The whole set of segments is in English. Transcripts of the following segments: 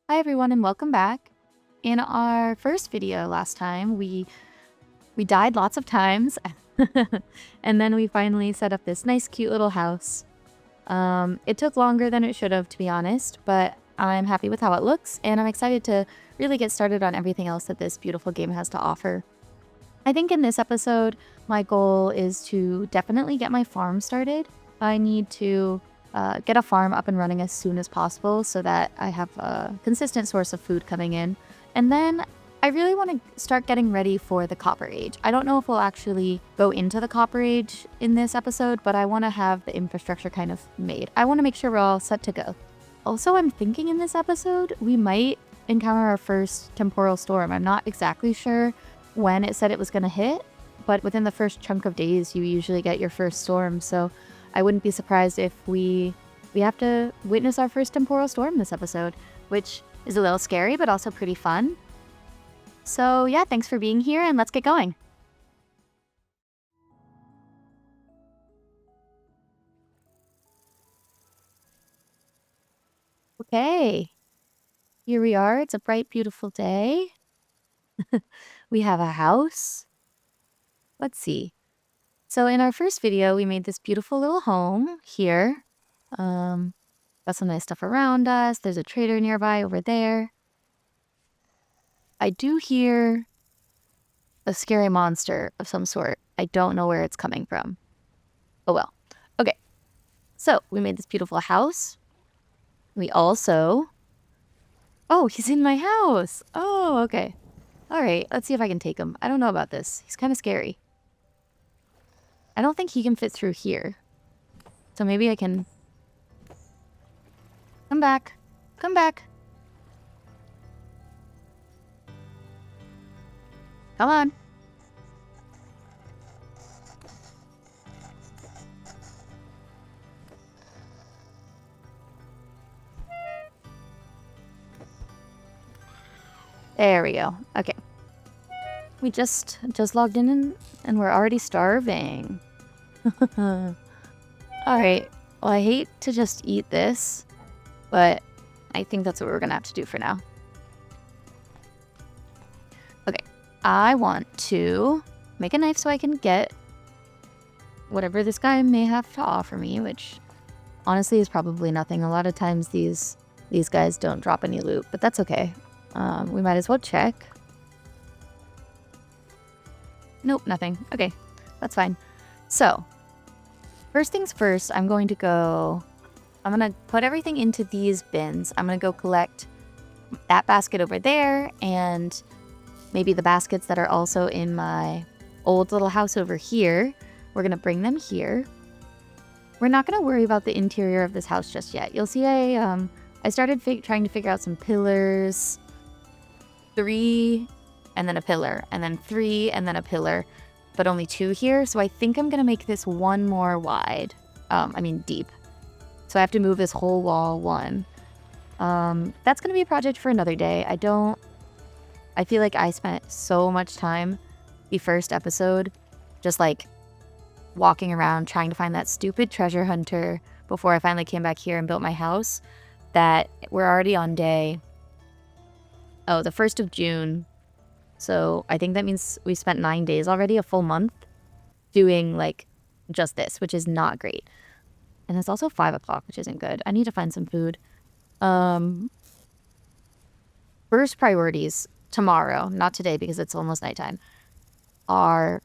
Hi everyone and welcome back. In our first video last time, we died lots of times and then we finally set up this nice cute little house. It took longer than it should have, to be honest, but I'm happy with how it looks and I'm excited to really get started on everything else that this beautiful game has to offer. I think in this episode, my goal is to definitely get my farm started. I need to get a farm up and running as soon as possible so that I have a consistent source of food coming in. And then I really want to start getting ready for the Copper Age. I don't know if we'll actually go into the Copper Age in this episode, but I want to have the infrastructure kind of made. I want to make sure we're all set to go. Also, I'm thinking in this episode, we might encounter our first temporal storm. I'm not exactly sure when it said it was going to hit, but within the first chunk of days, you usually get your first storm. So I wouldn't be surprised if we have to witness our first temporal storm this episode, which is a little scary, but also pretty fun. So yeah, thanks for being here and let's get going. Okay, here we are. It's a bright, beautiful day. We have a house. Let's see. So in our first video, we made this beautiful little home here. Got some nice stuff around us. There's a trader nearby over there. I do hear a scary monster of some sort. I don't know where it's coming from. Oh well. Okay. So we made this beautiful house. We also... Oh, he's in my house. Oh, okay. All right. Let's see if I can take him. I don't know about this. He's kind of scary. I don't think he can fit through here. So maybe I can... Come back. Come back. Come on. There we go. Okay. We just logged in and we're already starving. All right. Well, I hate to just eat this, but I think that's what we're going to have to do for now. Okay. I want to make a knife so I can get whatever this guy may have to offer me, which honestly is probably nothing. A lot of times these guys don't drop any loot, but that's okay. We might as well check. Nope, nothing. Okay, that's fine. So, first things first, I'm going to put everything into these bins. I'm going to go collect that basket over there and maybe the baskets that are also in my old little house over here. We're going to bring them here. We're not going to worry about the interior of this house just yet. You'll see I started trying to figure out some pillars. 3 and then a pillar, and then 3 and then a pillar, but only 2 here. So I think I'm going to make this 1 more wide. Deep. So I have to move this whole wall 1. That's going to be a project for another day. I feel like I spent so much time the first episode just like walking around trying to find that stupid treasure hunter before I finally came back here and built my house that we're already on day... Oh, the 1st of June. So I think that means we spent 9 days already, a full month, doing like just this, which is not great. And it's also 5 o'clock, which isn't good. I need to find some food. First priorities tomorrow, not today because it's almost nighttime, are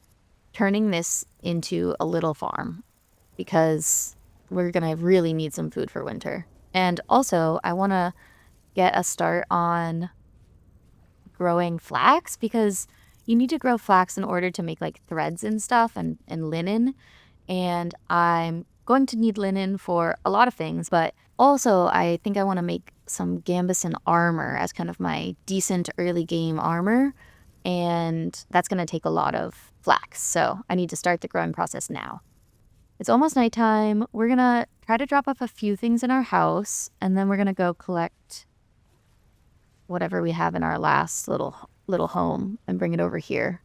turning this into a little farm because we're going to really need some food for winter. And also I want to get a start on growing flax because you need to grow flax in order to make like threads and stuff and linen. And I'm going to need linen for a lot of things, but also I think I want to make some gambeson armor as kind of my decent early game armor. And that's going to take a lot of flax. So I need to start the growing process now. It's almost nighttime. We're going to try to drop off a few things in our house and then we're going to go collect whatever we have in our last little home and bring it over here.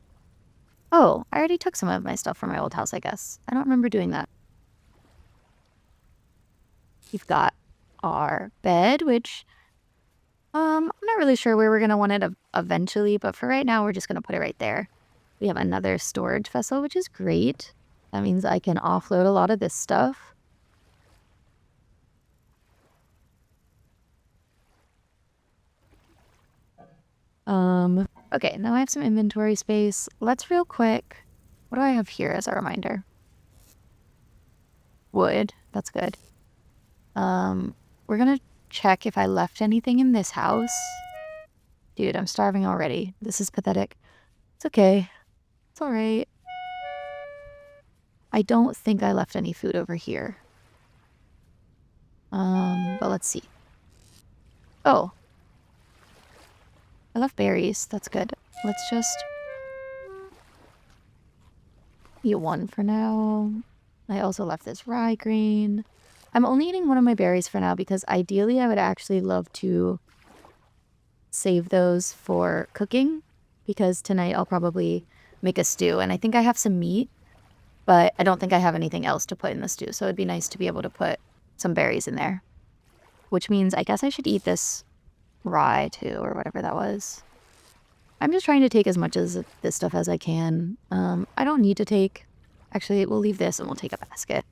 Oh, I already took some of my stuff from my old house, I guess. I don't remember doing that. We've got our bed, which really sure where we're going to want it eventually, but for right now, we're just going to put it right there. We have another storage vessel, which is great. That means I can offload a lot of this stuff. Okay, now I have some inventory space. Let's real quick. What do I have here as a reminder? Wood. That's good. We're gonna check if I left anything in this house. Dude, I'm starving already. This is pathetic. It's okay. It's all right. I don't think I left any food over here. But let's see. Oh. I left berries. That's good. Let's just eat one for now. I also left this rye grain. I'm only eating one of my berries for now because ideally I would actually love to save those for cooking, because tonight I'll probably make a stew, and I think I have some meat, but I don't think I have anything else to put in the stew, so it'd be nice to be able to put some berries in there, which means I guess I should eat this rye too, or whatever that was. I'm just trying to take as much of this stuff as I can. I don't need to take... Actually, we'll leave this and we'll take a basket.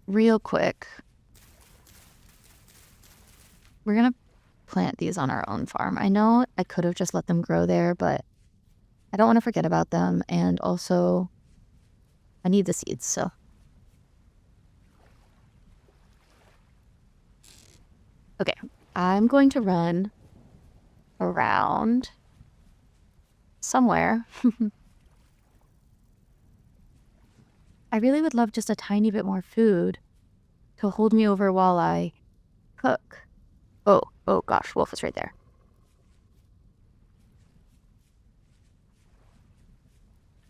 Real quick, we're gonna plant these on our own farm. I know I could have just let them grow there, but I don't want to forget about them, and also I need the seeds, so. Okay, I'm going to run around somewhere. I really would love just a tiny bit more food to hold me over while I cook. Oh gosh, Wolf is right there.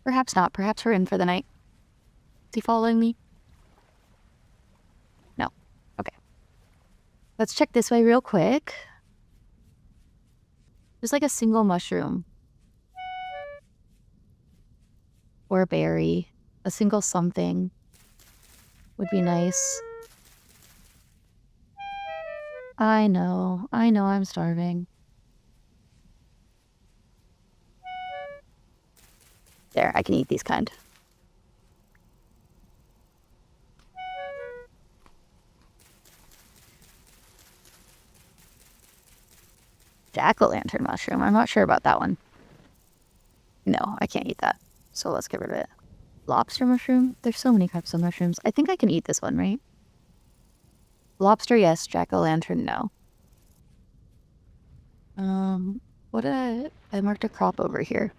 Perhaps not. Perhaps we're in for the night. Is he following me? No. Okay. Let's check this way real quick. Just like a single mushroom. Or a berry. A single something would be nice. I know I'm starving. There, I can eat these kind. Jack-o'-lantern mushroom. I'm not sure about that one. No, I can't eat that. So let's get rid of it. Lobster mushroom? There's so many types of mushrooms. I think I can eat this one, right? Lobster, yes. Jack-o'-lantern, no. I marked a crop over here.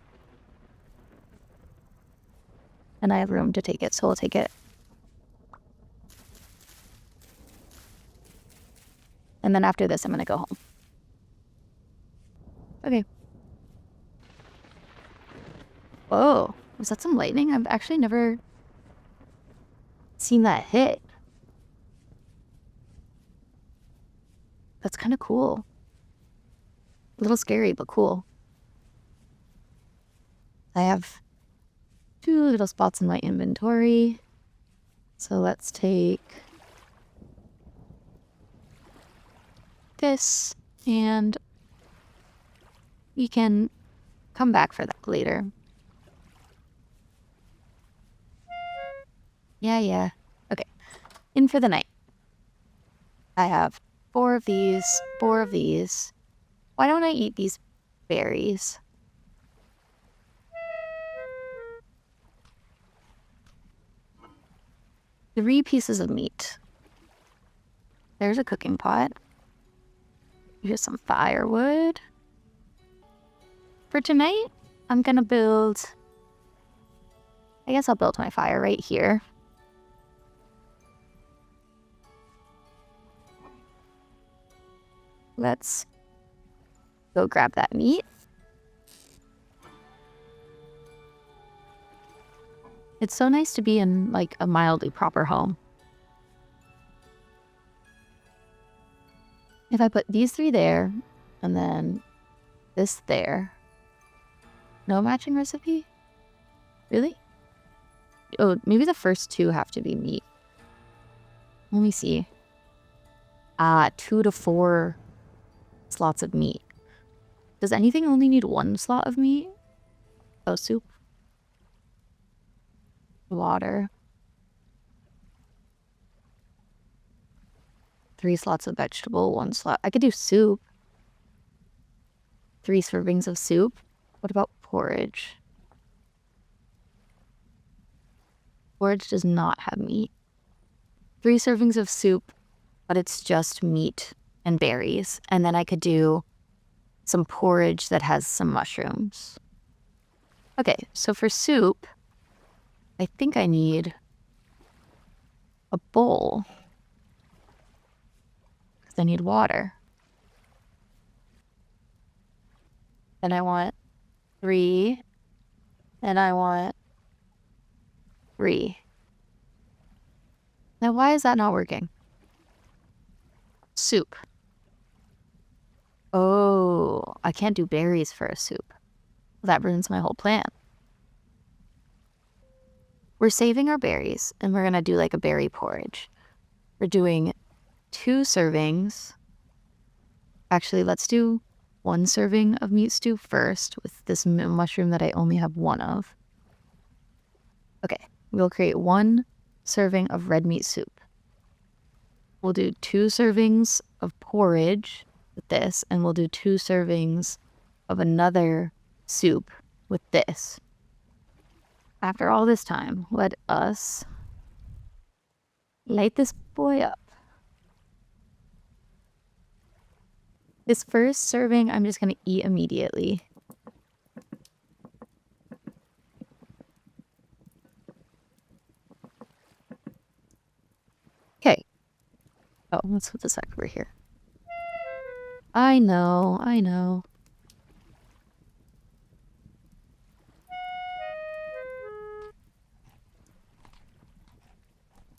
And I have room to take it, so we'll take it. And then after this, I'm gonna go home. Okay. Whoa, was that some lightning? I've actually never seen that hit. That's kind of cool. A little scary, but cool. I have 2 little spots in my inventory. So let's take this, and we can come back for that later. Yeah. Okay. In for the night. I have 4 of these, 4 of these. Why don't I eat these berries? Three pieces of meat. There's a cooking pot. Here's some firewood. For tonight, I'm gonna build... I guess I'll build my fire right here. Let's go grab that meat. It's so nice to be in, like, a mildly proper home. If I put these 3 there, and then this there. No matching recipe? Really? Oh, maybe the first 2 have to be meat. Let me see. 2 to 4 slots of meat. Does anything only need 1 slot of meat? Oh, soup. Water. 3 slots of vegetable, 1 slot. I could do soup. 3 servings of soup. What about porridge? Porridge does not have meat. 3 servings of soup, but it's just meat and berries. And then I could do some porridge that has some mushrooms. Okay, so for soup, I think I need a bowl. Because I need water. Then I want 3. And I want 3. Now, why is that not working? Soup. Oh, I can't do berries for a soup. That ruins my whole plan. We're saving our berries, and we're going to do like a berry porridge. We're doing 2 servings. Actually, let's do 1 serving of meat stew first with this mushroom that I only have 1 of. Okay, we'll create 1 serving of red meat soup. We'll do 2 servings of porridge with this, and we'll do 2 servings of another soup with this. After all this time, let us light this boy up. This first serving, I'm just going to eat immediately. Okay. Oh, let's put this back over here. I know.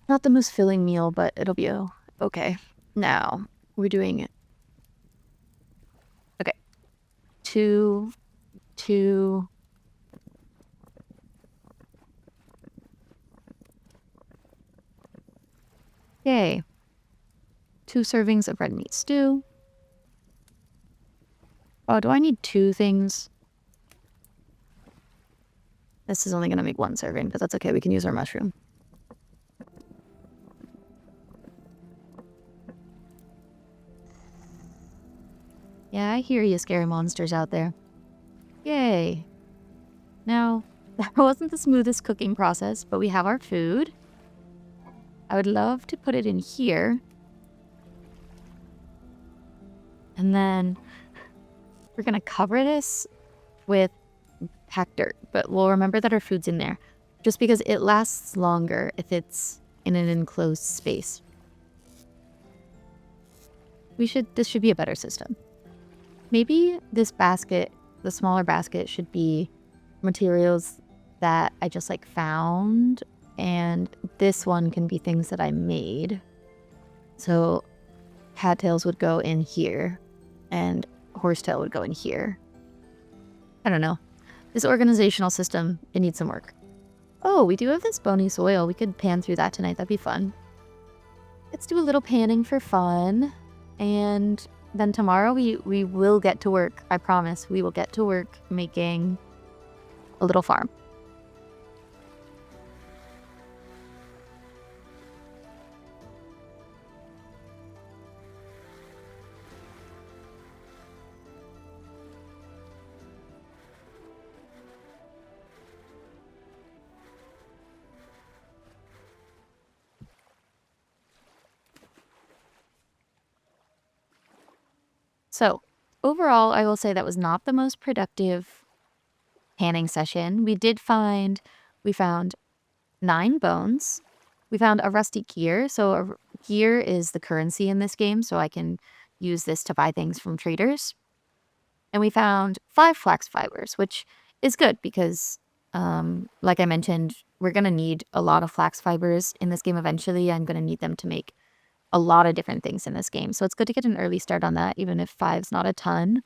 Not the most filling meal, but it'll be okay. Now, we're doing it. Okay. 2. Yay. 2 servings of red meat stew. Oh, do I need 2 things? This is only going to make 1 serving, but that's okay. We can use our mushroom. Yeah, I hear you, scary monsters out there. Yay. Now, that wasn't the smoothest cooking process, but we have our food. I would love to put it in here. And then we're going to cover this with packed dirt, but we'll remember that our food's in there just because it lasts longer if it's in an enclosed space. This should be a better system. Maybe this basket, the smaller basket, should be materials that I just like found, and this one can be things that I made. So cattails would go in here and horsetail would go in here. I don't know. This organizational system, it needs some work. Oh, we do have this bony soil. We could pan through that tonight. That'd be fun. Let's do a little panning for fun. And then tomorrow we will get to work. I promise. We will get to work making a little farm. So overall, I will say that was not the most productive panning session. We found 9 bones. We found a rusty gear. So a gear is the currency in this game, so I can use this to buy things from traders. And we found 5 flax fibers, which is good because, like I mentioned, we're going to need a lot of flax fibers in this game eventually. I'm going to need them to make a lot of different things in this game. So it's good to get an early start on that, even if 5's not a ton.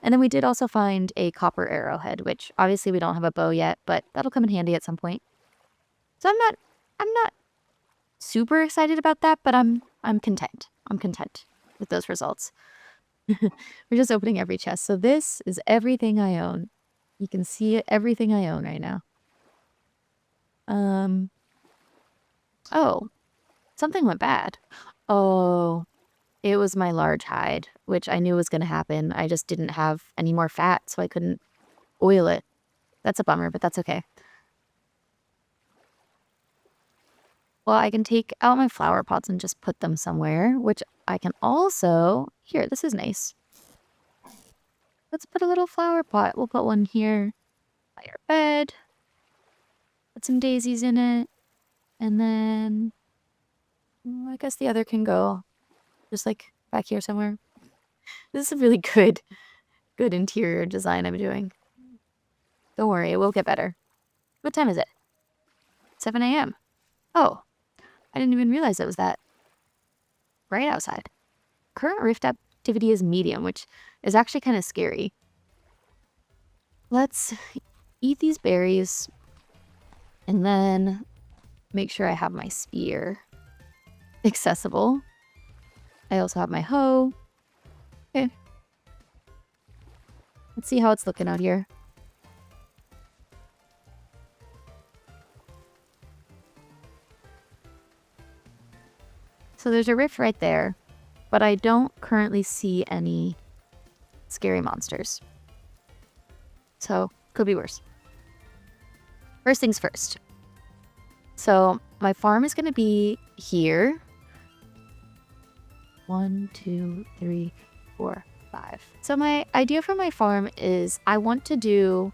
And then we did also find a copper arrowhead, which obviously we don't have a bow yet, but that'll come in handy at some point. So I'm not super excited about that, but I'm content. I'm content with those results. We're just opening every chest. So this is everything I own. You can see everything I own right now. Oh, something went bad. Oh, it was my large hide, which I knew was going to happen. I just didn't have any more fat, so I couldn't oil it. That's a bummer, but that's okay. Well, I can take out my flower pots and just put them somewhere, which I can also... Here, this is nice. Let's put a little flower pot. We'll put one here by our bed. Put some daisies in it. And then... I guess the other can go just like back here somewhere. This is a really good interior design I'm doing. Don't worry, it will get better. What time is it? 7 a.m. Oh, I didn't even realize it was that bright outside. Current rift activity is medium, which is actually kind of scary. Let's eat these berries and then make sure I have my spear accessible. I also have my hoe. Okay. Let's see how it's looking out here. So there's a rift right there, but I don't currently see any scary monsters. So, could be worse. First things first. So, my farm is going to be here. 1, 2, 3, 4, 5. So my idea for my farm is I want to do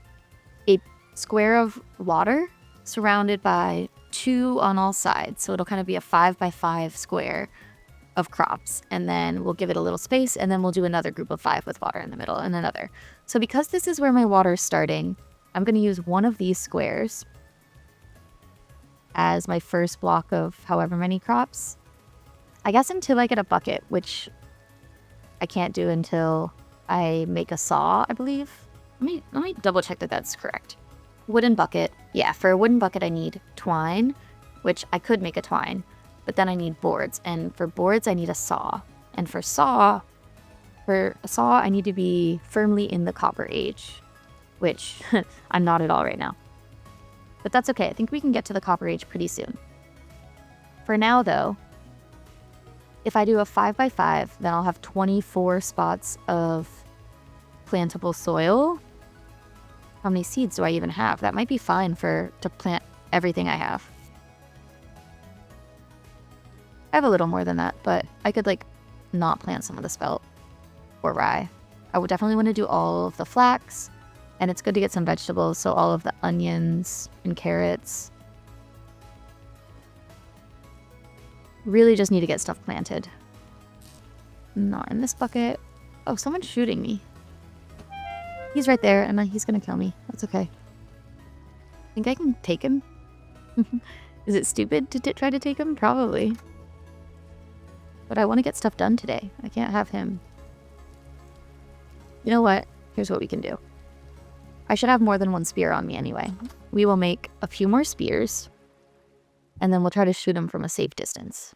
a square of water surrounded by 2 on all sides. So it'll kind of be a 5 by 5 square of crops. And then we'll give it a little space, and then we'll do another group of 5 with water in the middle and another. So because this is where my water is starting, I'm going to use one of these squares as my first block of however many crops. I guess until I get a bucket, which I can't do until I make a saw, I believe. Let me double check that that's correct. Wooden bucket. Yeah, for a wooden bucket I need twine, which I could make a twine, but then I need boards. And for boards I need a saw. And for a saw I need to be firmly in the copper age, which I'm not at all right now. But that's okay. I think we can get to the copper age pretty soon. For now though, if I do a 5 by 5, then I'll have 24 spots of plantable soil. How many seeds do I even have? That might be fine to plant everything I have. I have a little more than that, but I could like not plant some of the spelt or rye. I would definitely want to do all of the flax, and it's good to get some vegetables, so all of the onions and carrots. Really just need to get stuff planted. Not in this bucket. Oh, someone's shooting me. He's right there, and he's gonna kill me. That's okay. Think I can take him? Is it stupid to try to take him? Probably. But I want to get stuff done today. I can't have him. You know what? Here's what we can do. I should have more than one spear on me anyway. We will make a few more spears, and then we'll try to shoot him from a safe distance.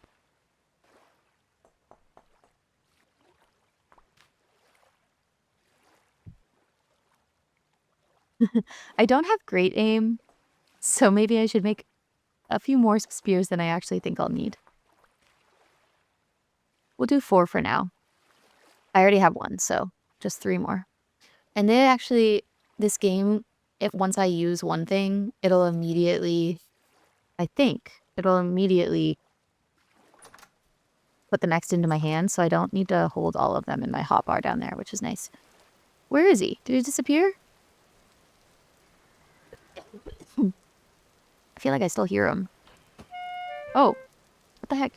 I don't have great aim, so maybe I should make a few more spears than I actually think I'll need. We'll do 4 for now. I already have 1, so just 3 more. And then actually, this game, if once I use one thing, it'll immediately, I think, it'll immediately put the next into my hand, so I don't need to hold all of them in my hotbar down there, which is nice. Where is he? Did he disappear? I feel like I still hear him. Oh, what the heck?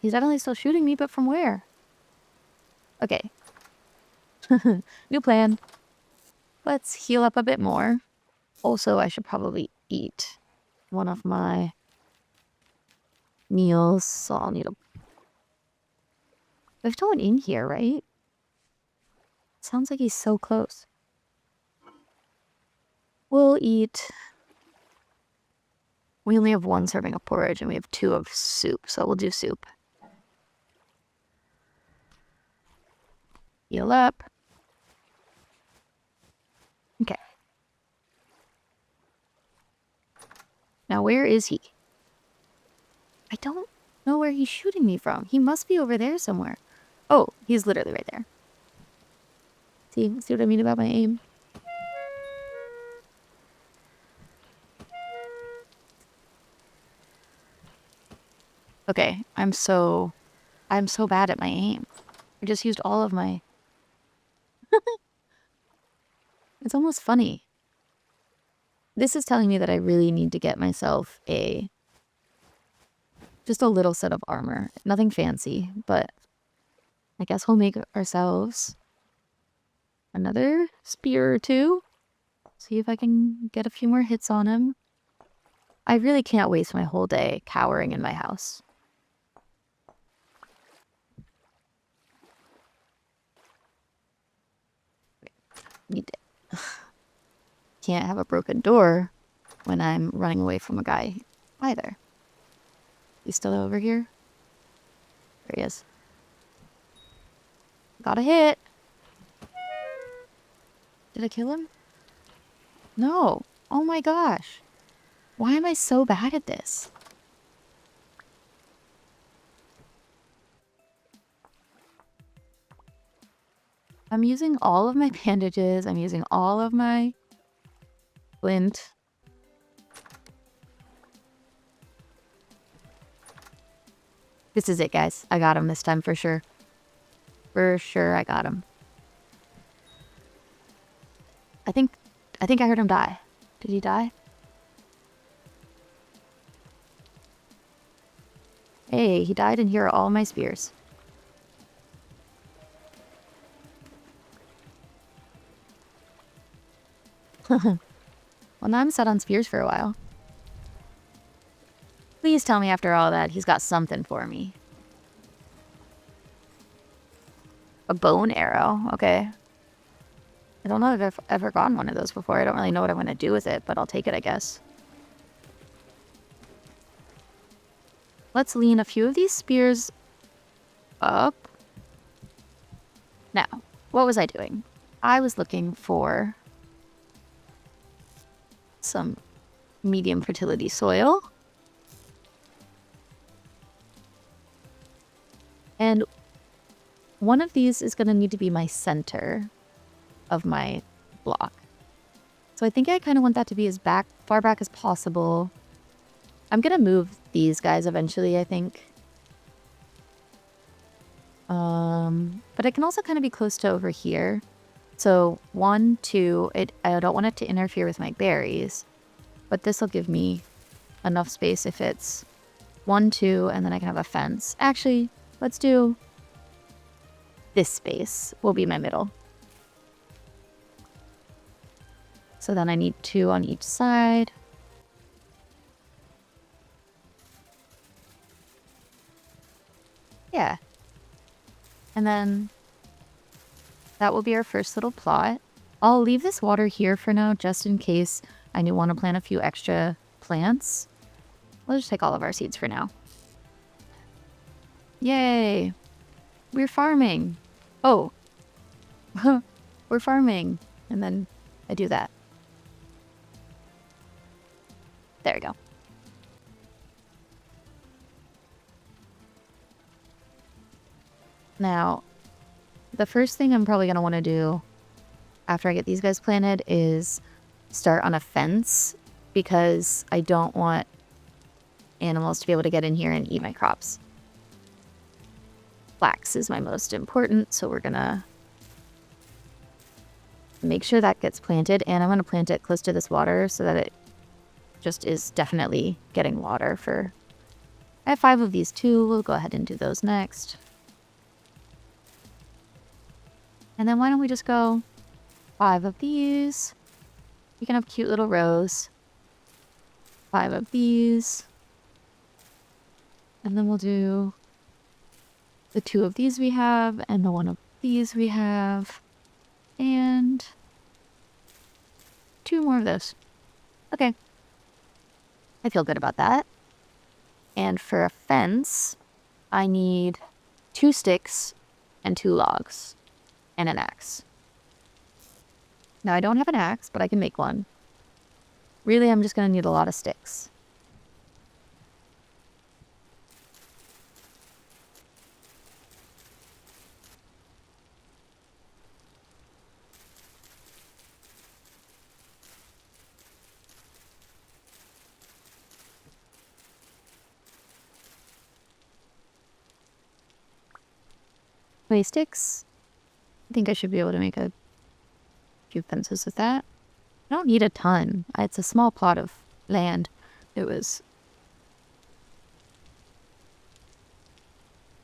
He's definitely still shooting me, but from where? Okay. New plan. Let's heal up a bit more. Also, I should probably eat one of my meals, so I'll need a... There's no one in here, right? Sounds like he's so close. We'll eat... We only have 1 serving of porridge and we have 2 of soup, so we'll do soup. Heal up. Okay. Now where is he? I don't know where he's shooting me from. He must be over there somewhere. Oh, he's literally right there. See what I mean about my aim? Okay, I'm so bad at my aim. I just used all of my... It's almost funny. This is telling me that I really need to get myself just a little set of armor. Nothing fancy, but I guess we'll make ourselves another spear or 2. See if I can get a few more hits on him. I really can't waste my whole day cowering in my house. Can't have a broken door when I'm running away from a guy either. He's still over here? There he is. Got a hit. Did I kill him? No. Oh my gosh. Why am I so bad at this? I'm using all of my bandages. I'm using all of my flint. This is it, guys. I got him this time for sure. For sure, I got him. I think I heard him die. Did he die? Hey, he died, and here are all my spears. Well, now I'm set on spears for a while. Please tell me after all that he's got something for me. A bone arrow. Okay. I don't know if I've ever gotten one of those before. I don't really know what I'm going to do with it, but I'll take it, I guess. Let's lean a few of these spears up. Now, what was I doing? I was looking for some medium fertility soil. And one of these is going to need to be my center of my block. So I think I kind of want that to be as far back as possible. I'm going to move these guys eventually, I think. But it can also kind of be close to over here. So 1, 2, I don't want it to interfere with my berries. But this will give me enough space if it's 1, 2, and then I can have a fence. Actually, let's do this space will be my middle. So then I need 2 on each side. Yeah. And then that will be our first little plot. I'll leave this water here for now, just in case I do want to plant a few extra plants. We'll just take all of our seeds for now. Yay! We're farming. Oh. We're farming. And then I do that. There we go. Now, the first thing I'm probably going to want to do after I get these guys planted is start on a fence, because I don't want animals to be able to get in here and eat my crops. Flax is my most important, so we're going to make sure that gets planted, and I'm going to plant it close to this water so that it just is definitely getting water for... I have 5 of these too. We'll go ahead and do those next. And then why don't we just go 5 of these. You can have cute little rows. 5 of these. And then we'll do the 2 of these we have, and the 1 of these we have, and 2 more of those. Okay. I feel good about that. And for a fence, I need 2 sticks and 2 logs and an axe. Now, I don't have an axe, but I can make one. Really, I'm just going to need a lot of sticks. Clay sticks. I think I should be able to make a few fences with that. I don't need a ton. It's a small plot of land. It was...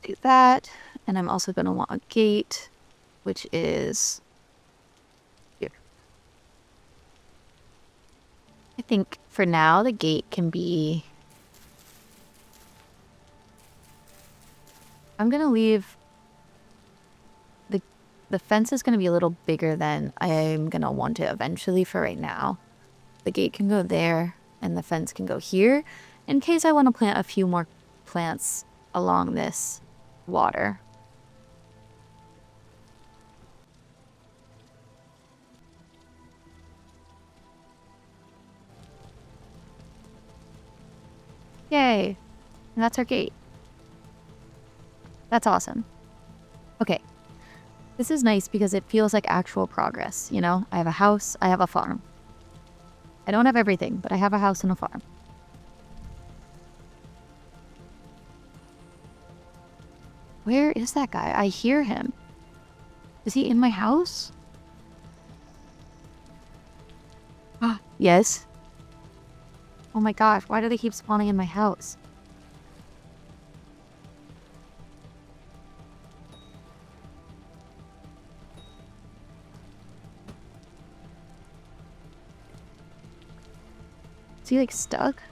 do that. And I'm also going to want a gate, which is here. I think for now the gate can be... I'm going to leave... The fence is going to be a little bigger than I'm going to want it eventually for right now. The gate can go there, and the fence can go here, in case I want to plant a few more plants along this water. Yay! And that's our gate. That's awesome. Okay. This is nice because it feels like actual progress, you know? I have a house, I have a farm. I don't have everything, but I have a house and a farm. Where is that guy? I hear him. Is he in my house? Ah, yes. Oh my gosh, why do they keep spawning in my house? Is he like stuck?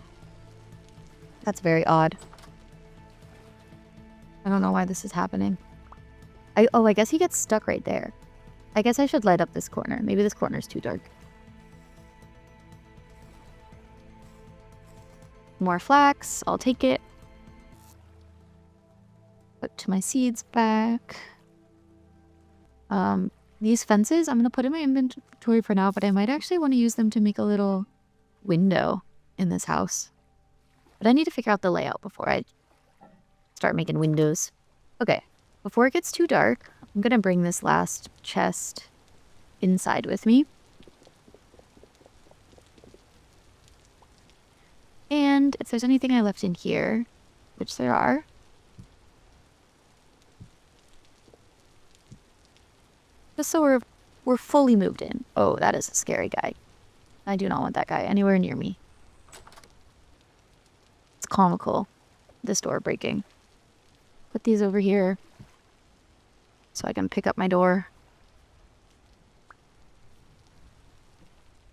That's very odd. I don't know why this is happening. I guess he gets stuck right there. I guess I should light up this corner. Maybe this corner is too dark. More flax. I'll take it. Put my seeds back. These fences, I'm going to put in my inventory for now, but I might actually want to use them to make a little window in this house. But I need to figure out the layout before I start making windows. Okay, before it gets too dark, I'm going to bring this last chest inside with me. And if there's anything I left in here, which there are, just so we're fully moved in. Oh, that is a scary guy. I do not want that guy anywhere near me. It's comical, this door breaking. Put these over here so I can pick up my door.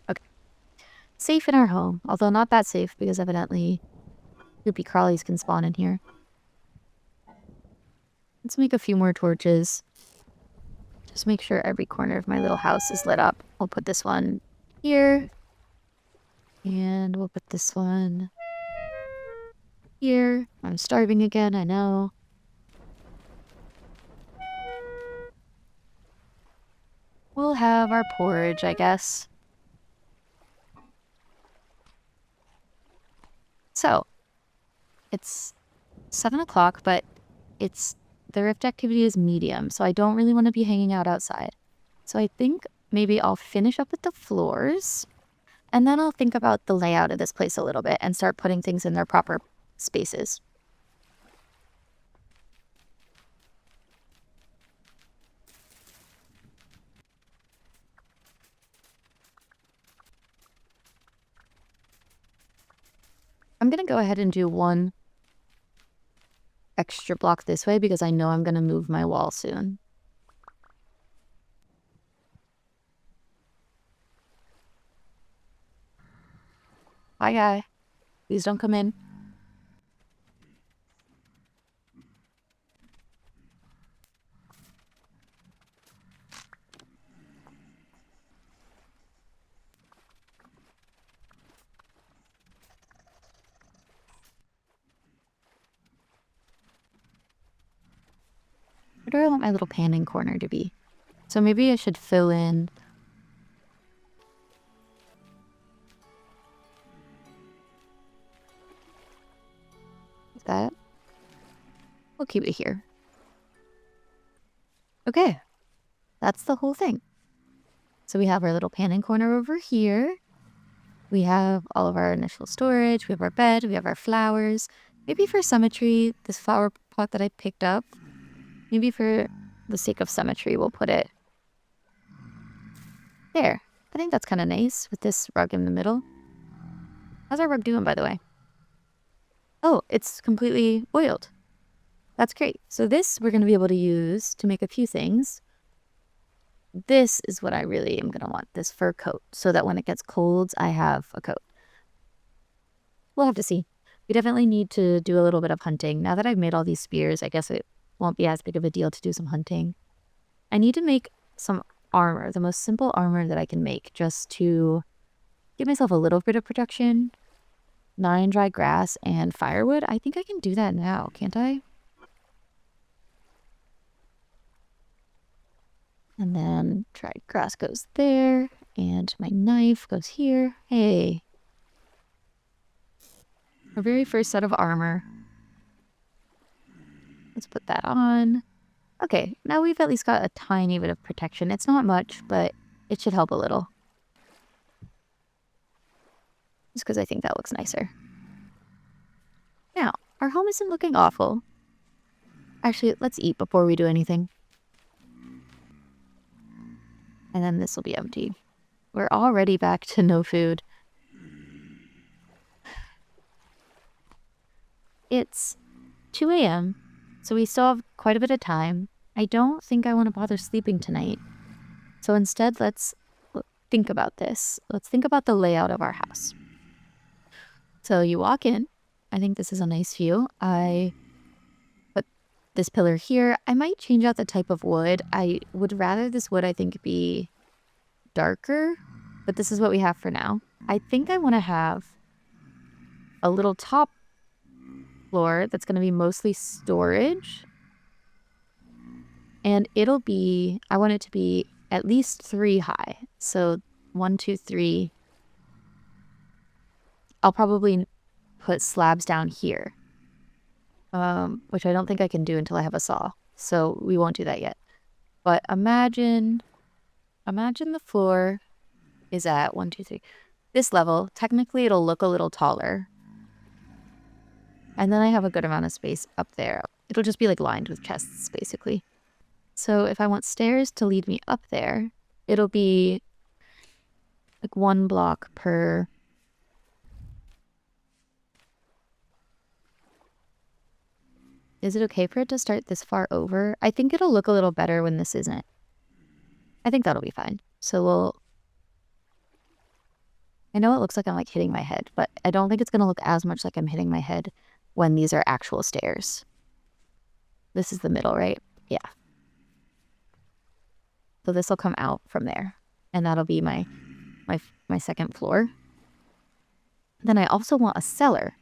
Okay. Safe in our home, although not that safe because evidently creepy crawlies can spawn in here. Let's make a few more torches. Just make sure every corner of my little house is lit up. We'll put this one here. And we'll put this one here. I'm starving again, I know. We'll have our porridge, I guess. So, it's 7 o'clock, but the rift activity is medium, so I don't really want to be hanging out outside. So I think maybe I'll finish up with the floors, and then I'll think about the layout of this place a little bit and start putting things in their proper spaces. I'm going to go ahead and do one extra block this way because I know I'm going to move my wall soon. Hi, guy. Please don't come in. What do I want my little panning corner to be? So maybe I should fill in... that. We'll keep it here. Okay. That's the whole thing. So we have our little panning corner over here. We have all of our initial storage. We have our bed. We have our flowers. Maybe for symmetry, this flower pot that I picked up, maybe for the sake of symmetry, we'll put it there. I think that's kind of nice with this rug in the middle. How's our rug doing, by the way? Oh, it's completely oiled. That's great. So this we're going to be able to use to make a few things. This is what I really am going to want, this fur coat, so that when it gets cold, I have a coat. We'll have to see. We definitely need to do a little bit of hunting. Now that I've made all these spears, I guess it won't be as big of a deal to do some hunting. I need to make some armor, the most simple armor that I can make, just to give myself a little bit of protection. 9 dry grass and firewood. I think I can do that now, can't I? And then dried grass goes there, and my knife goes here. Hey. Our very first set of armor. Let's put that on. Okay, now we've at least got a tiny bit of protection. It's not much, but it should help a little. Just because I think that looks nicer. Now, our home isn't looking awful. Actually, let's eat before we do anything. And then this will be empty. We're already back to no food. It's 2 a.m., so we still have quite a bit of time. I don't think I want to bother sleeping tonight. So instead, let's think about this. Let's think about the layout of our house. So you walk in. I think this is a nice view. I put this pillar here. I might change out the type of wood. I would rather this wood, I think, be darker, but this is what we have for now. I think I want to have a little top floor that's going to be mostly storage. And it'll be, I want it to be at least 3 high. So 1, 2, 3. I'll probably put slabs down here, which I don't think I can do until I have a saw. So we won't do that yet. But imagine the floor is at 1, 2, 3. This level, technically it'll look a little taller. And then I have a good amount of space up there. It'll just be like lined with chests, basically. So if I want stairs to lead me up there, it'll be like 1 block per... Is it okay for it to start this far over? I think it'll look a little better when this isn't. I think that'll be fine. So we'll... I know it looks like I'm like hitting my head, but I don't think it's going to look as much like I'm hitting my head when these are actual stairs. This is the middle, right? Yeah. So this will come out from there, and that'll be my second floor. Then I also want a cellar,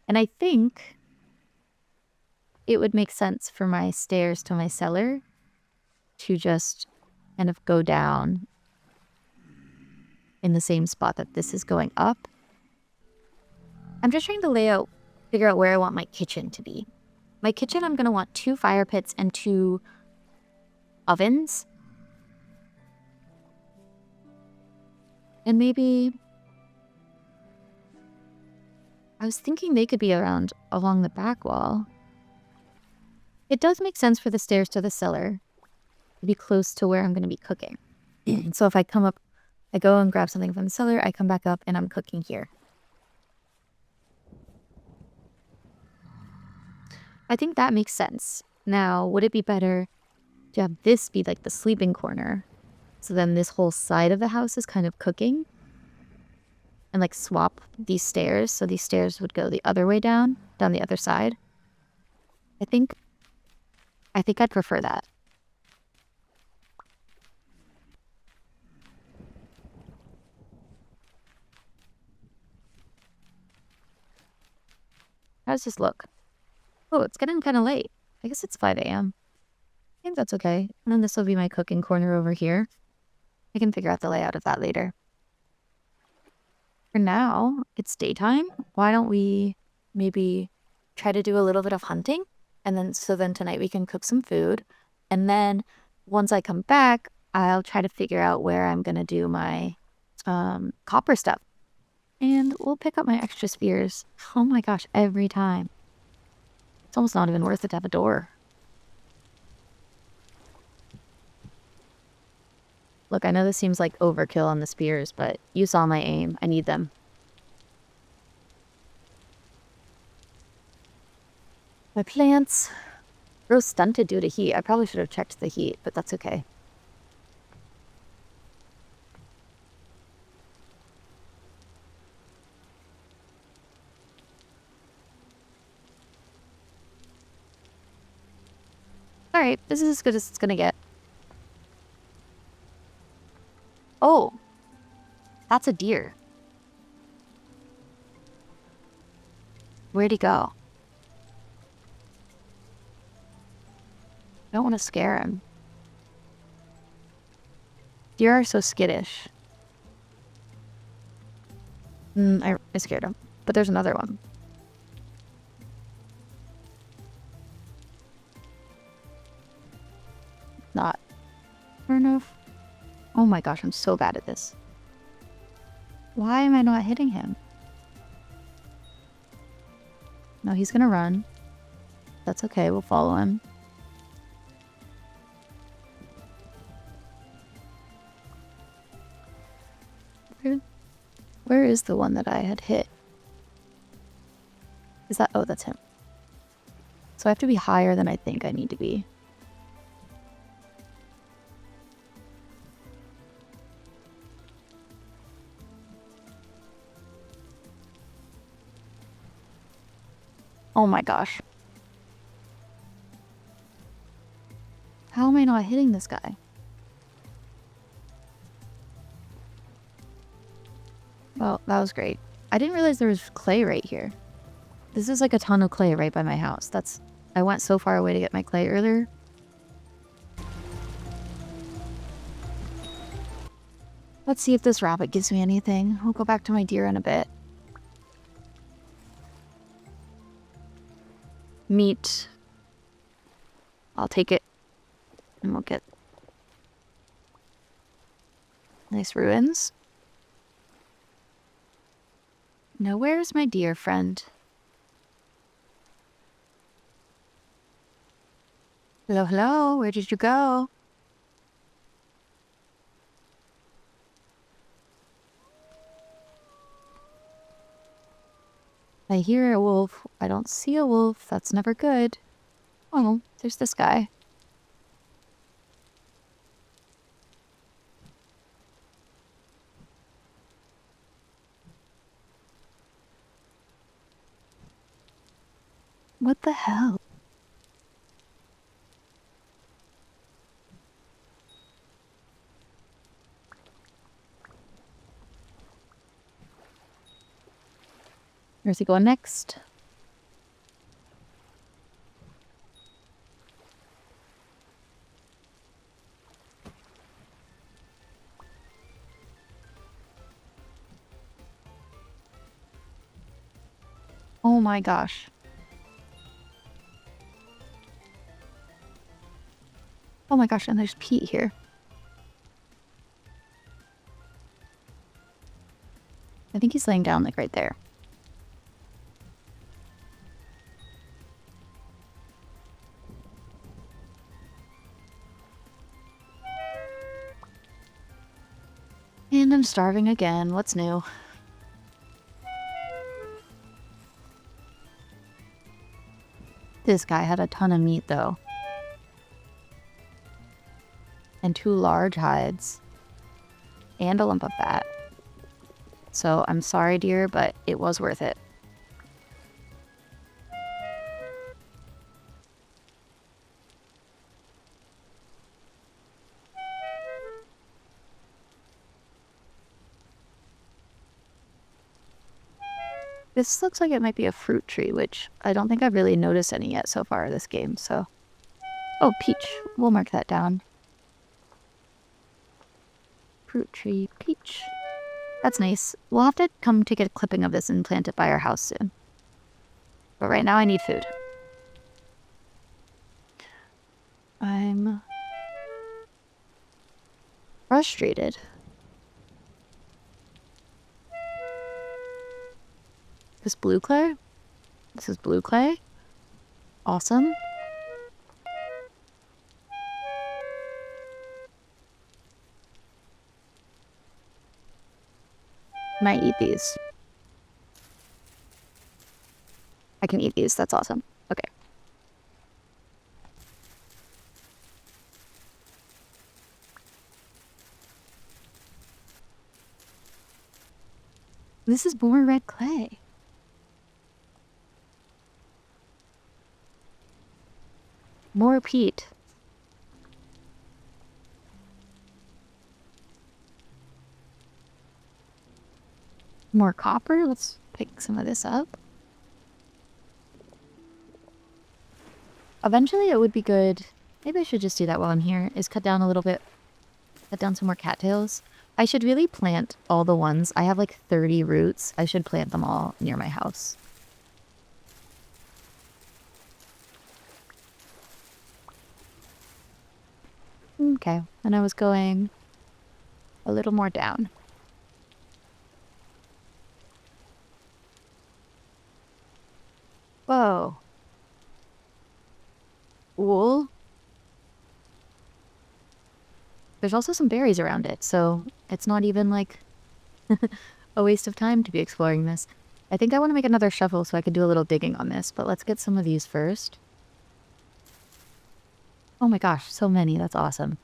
and I think it would make sense for my stairs to my cellar to just kind of go down in the same spot that this is going up. I'm just trying to figure out where I want my kitchen to be. My kitchen, I'm going to want 2 fire pits and 2 ovens. And maybe... I was thinking they could be along the back wall. It does make sense for the stairs to the cellar to be close to where I'm going to be cooking. So if I come up, I go and grab something from the cellar, I come back up, and I'm cooking here. I think that makes sense. Now, would it be better to have this be like the sleeping corner? So then this whole side of the house is kind of cooking? And like swap these stairs, so these stairs would go the other way down the other side? I think I'd prefer that. How does this look? Oh, it's getting kind of late. I guess it's 5 a.m. think that's okay. And then this will be my cooking corner over here. I can figure out the layout of that later. For now, it's daytime. Why don't we maybe try to do a little bit of hunting? And then tonight we can cook some food. And then once I come back, I'll try to figure out where I'm going to do my copper stuff. And we'll pick up my extra spears. Oh my gosh, every time. It's almost not even worth it to have a door. Look, I know this seems like overkill on the spears, but you saw my aim. I need them. My plants grow stunted due to heat. I probably should have checked the heat, but that's okay. Alright, this is as good as it's gonna get. Oh, that's a deer. Where'd he go? I don't want to scare him. Deer are so skittish. I scared him. But there's another one. Not far enough. Oh my gosh, I'm so bad at this. Why am I not hitting him? No, he's gonna run. That's okay, we'll follow him. Where is the one that I had hit? Is that... oh, that's him. So I have to be higher than I think I need to be. Oh my gosh. How am I not hitting this guy? Well, that was great. I didn't realize there was clay right here. This is like a ton of clay right by my house. I went so far away to get my clay earlier. Let's see if this rabbit gives me anything. We'll go back to my deer in a bit. Meat. I'll take it. And we'll get nice ruins. Now, where's my deer friend? Hello, hello. Where did you go? I hear a wolf. I don't see a wolf. That's never good. Oh, there's this guy. What the hell? Where's he going next? Oh my gosh. Oh my gosh, and there's Pete here. I think he's laying down like right there. And I'm starving again. What's new? This guy had a ton of meat though. And 2 large hides. And a lump of fat. So I'm sorry, dear, but it was worth it. This looks like it might be a fruit tree, which I don't think I've really noticed any yet so far this game, so Oh, peach. We'll mark that down. Fruit tree, peach. That's nice. We'll have to come to get a clipping of this and plant it by our house soon. But right now I need food. I'm frustrated. This blue clay? This is blue clay? Awesome. Might eat these. I can eat these. That's awesome. Okay. This is more red clay. More peat. More copper. Let's pick some of this up. Eventually it would be good. Maybe I should just do that while I'm here, is cut down a little bit. Cut down some more cattails. I should really plant all the ones. I have like 30 roots. I should plant them all near my house. Okay, and I was going a little more down. Whoa. Wool? There's also some berries around it, so it's not even like a waste of time to be exploring this. I think I want to make another shovel so I can do a little digging on this, but let's get some of these first. Oh my gosh, so many. That's awesome.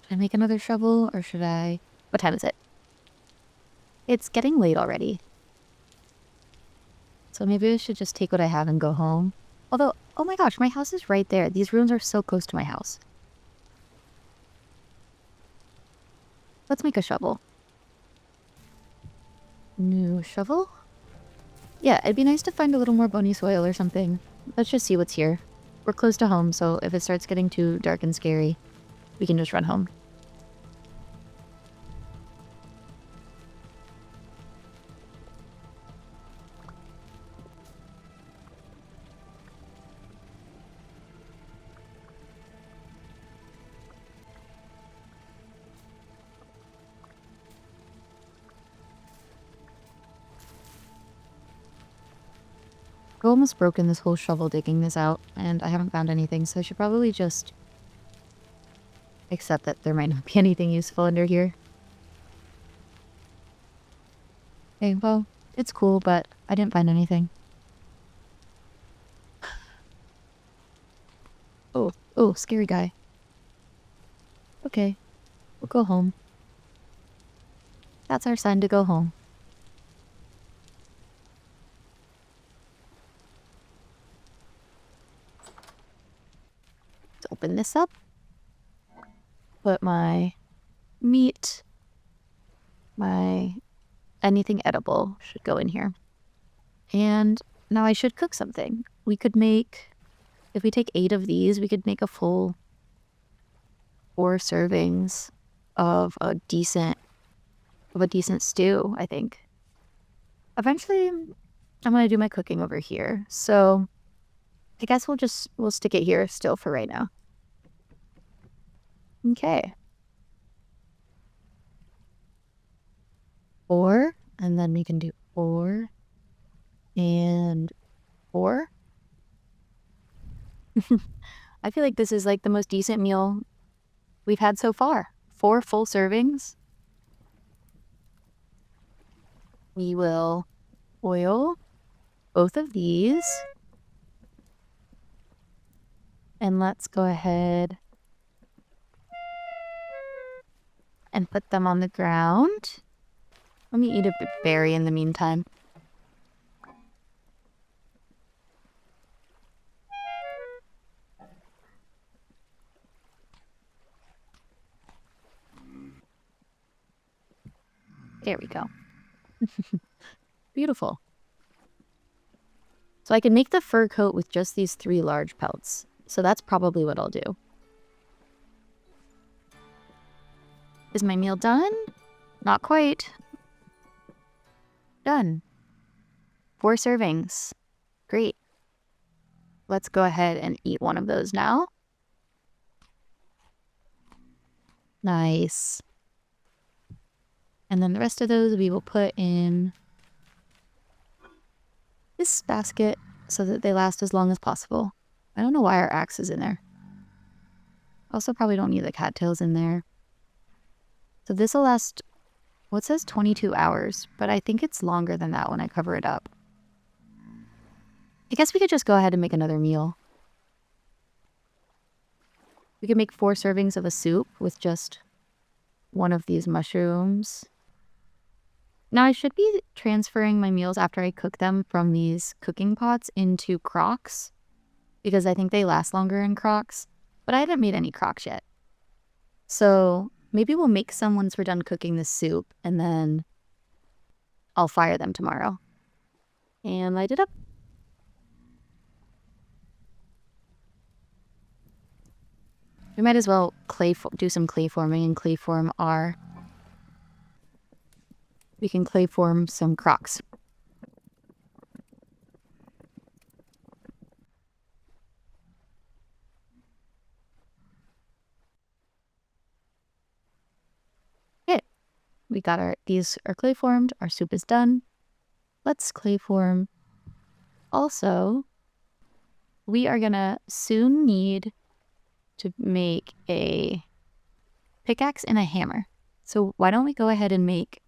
Should I make another shovel or should I... What time is it? It's getting late already. So maybe I should just take what I have and go home. Although, oh my gosh, my house is right there. These ruins are so close to my house. Let's make a shovel. New shovel? Yeah, it'd be nice to find a little more bony soil or something. Let's just see what's here. We're close to home, so if it starts getting too dark and scary, we can just run home. I've almost broken this whole shovel digging this out, and I haven't found anything, so I should probably just accept that there might not be anything useful under here. Okay, well, it's cool, but I didn't find anything. Oh, scary guy. Okay, we'll go home. That's our sign to go home. Let's open this up. Put my meat, my anything edible should go in here. And now I should cook something. We could make, if we take 8 of these, we could make a full 4 servings of a decent stew, I think. Eventually, I'm going to do my cooking over here. So I guess we'll stick it here still for right now. Okay. 4, and then we can do 4 and 4. I feel like this is like the most decent meal we've had so far. 4 full servings. We will oil both of these. And let's go ahead and put them on the ground. Let me eat a berry in the meantime. There we go. Beautiful. So I can make the fur coat with just these 3 large pelts. So that's probably what I'll do. Is my meal done? Not quite. Done. 4 servings. Great. Let's go ahead and eat one of those now. Nice. And then the rest of those we will put in this basket so that they last as long as possible. I don't know why our axe is in there. Also probably don't need the cattails in there. So this will last, well, it says 22 hours, but I think it's longer than that when I cover it up. I guess we could just go ahead and make another meal. We could make 4 servings of a soup with just one of these mushrooms. Now I should be transferring my meals after I cook them from these cooking pots into crocks because I think they last longer in crocks, but I haven't made any crocks yet. So maybe we'll make some once we're done cooking this soup and then I'll fire them tomorrow. And light it up. We might as well do some clay forming and clay form we can clay form some crocks. Okay, we got these are clay formed, our soup is done. Let's clay form. Also, we are gonna soon need to make a pickaxe and a hammer. So why don't we go ahead and make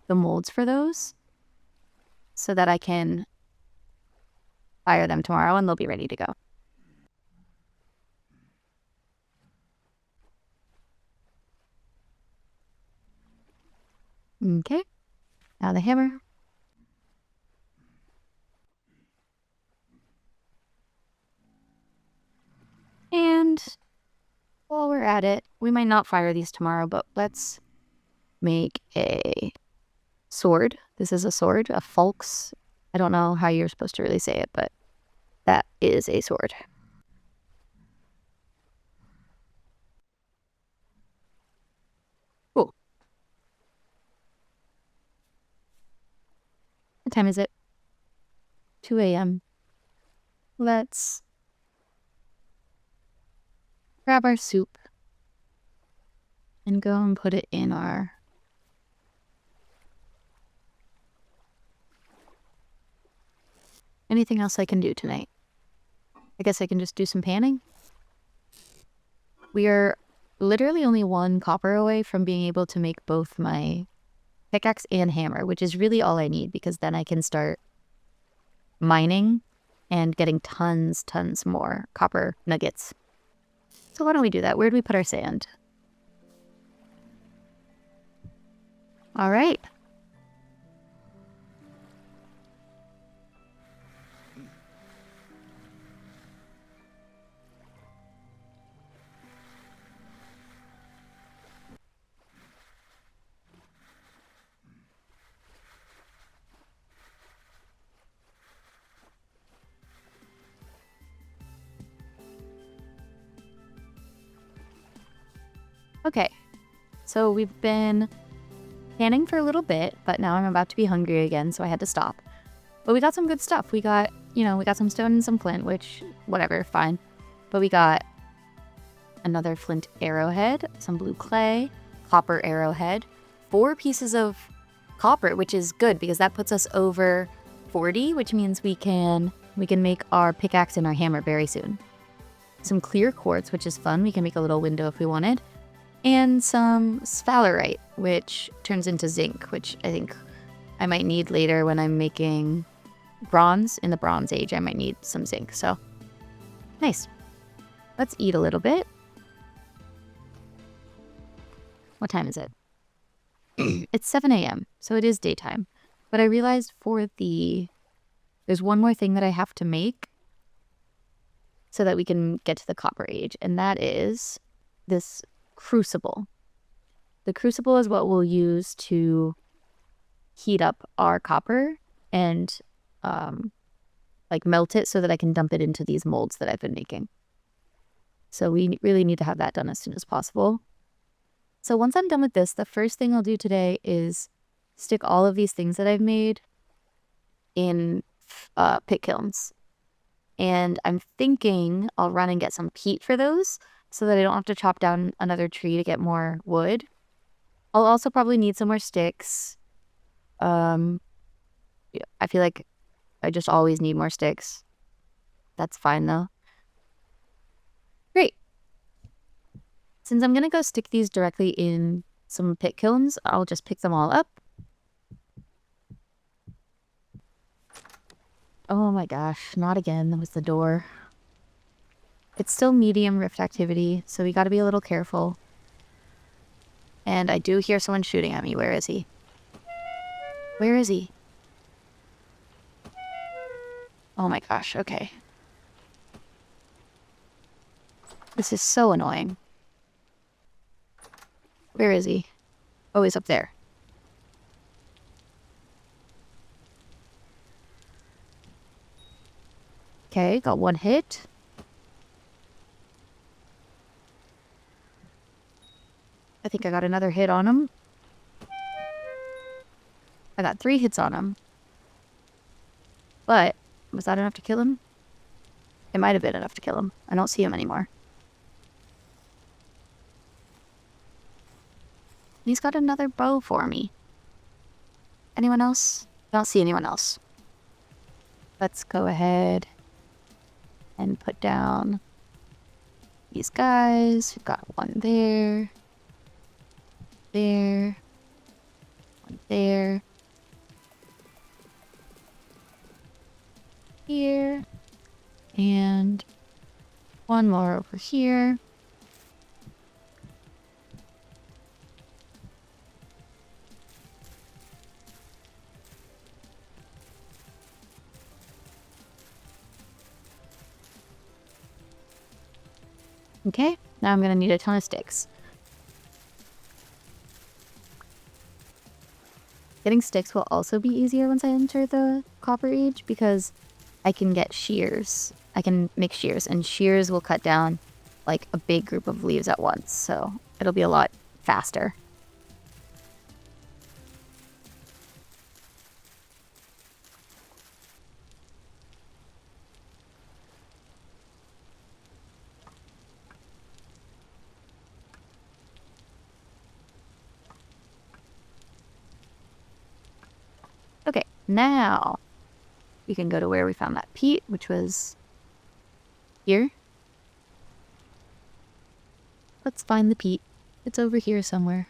the molds for those so that I can fire them tomorrow and they'll be ready to go. Okay, now the hammer. And while we're at it, we might not fire these tomorrow, but let's make a sword. This is a sword, a falx. I don't know how you're supposed to really say it, but that is a sword. Cool. What time is it? 2 a.m. Let's grab our soup and go and put it in our anything else I can do tonight. I guess I can just do some panning. We are literally only 1 copper away from being able to make both my pickaxe and hammer, which is really all I need because then I can start mining and getting tons more copper nuggets. So why don't we do that? Where do we put our sand? All right. Okay, so we've been panning for a little bit, but now I'm about to be hungry again, so I had to stop. But we got some good stuff. We got, we got some stone and some flint, which, whatever, fine. But we got another flint arrowhead, some blue clay, copper arrowhead, 4 pieces of copper, which is good because that puts us over 40, which means we can make our pickaxe and our hammer very soon. Some clear quartz, which is fun. We can make a little window if we wanted. And some sphalerite, which turns into zinc, which I think I might need later when I'm making bronze. In the Bronze Age, I might need some zinc. So, nice. Let's eat a little bit. What time is it? It's 7 a.m., so it is daytime. But I realized there's one more thing that I have to make so that we can get to the Copper Age, and that is this crucible. The crucible is what we'll use to heat up our copper and like melt it so that I can dump it into these molds that I've been making. So we really need to have that done as soon as possible. So once I'm done with this, the first thing I'll do today is stick all of these things that I've made in pit kilns. And I'm thinking I'll run and get some peat for those so that I don't have to chop down another tree to get more wood. I'll also probably need some more sticks. I feel like I just always need more sticks. That's fine though. Great. Since I'm going to go stick these directly in some pit kilns, I'll just pick them all up. Oh my gosh, not again. That was the door. It's still medium rift activity, so we got to be a little careful. And I do hear someone shooting at me. Where is he? Where is he? Oh my gosh, okay. This is so annoying. Where is he? Oh, he's up there. Okay, got one hit. I think I got another hit on him. I got 3 hits on him. But, was that enough to kill him? It might have been enough to kill him. I don't see him anymore. He's got another bow for me. Anyone else? I don't see anyone else. Let's go ahead and put down these guys. We've got one there. There. One there. Here. And one more over here. Okay, now I'm going to need a ton of sticks. Getting sticks will also be easier once I enter the Copper Age because I can get shears. I can make shears, and shears will cut down like a big group of leaves at once, so it'll be a lot faster. Okay, now we can go to where we found that peat, which was here. Let's find the peat. It's over here somewhere.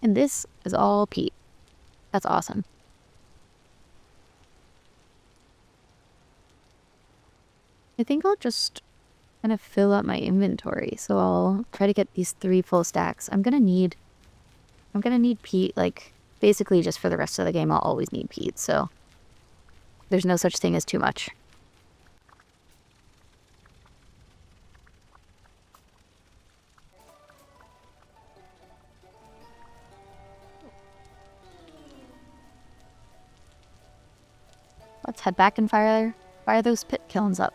And this is all peat. That's awesome. I think I'll just kind of fill up my inventory. So I'll try to get these 3 full stacks. I'm gonna need peat, like, basically just for the rest of the game. I'll always need peat, so there's no such thing as too much. Let's head back and fire those pit kilns up.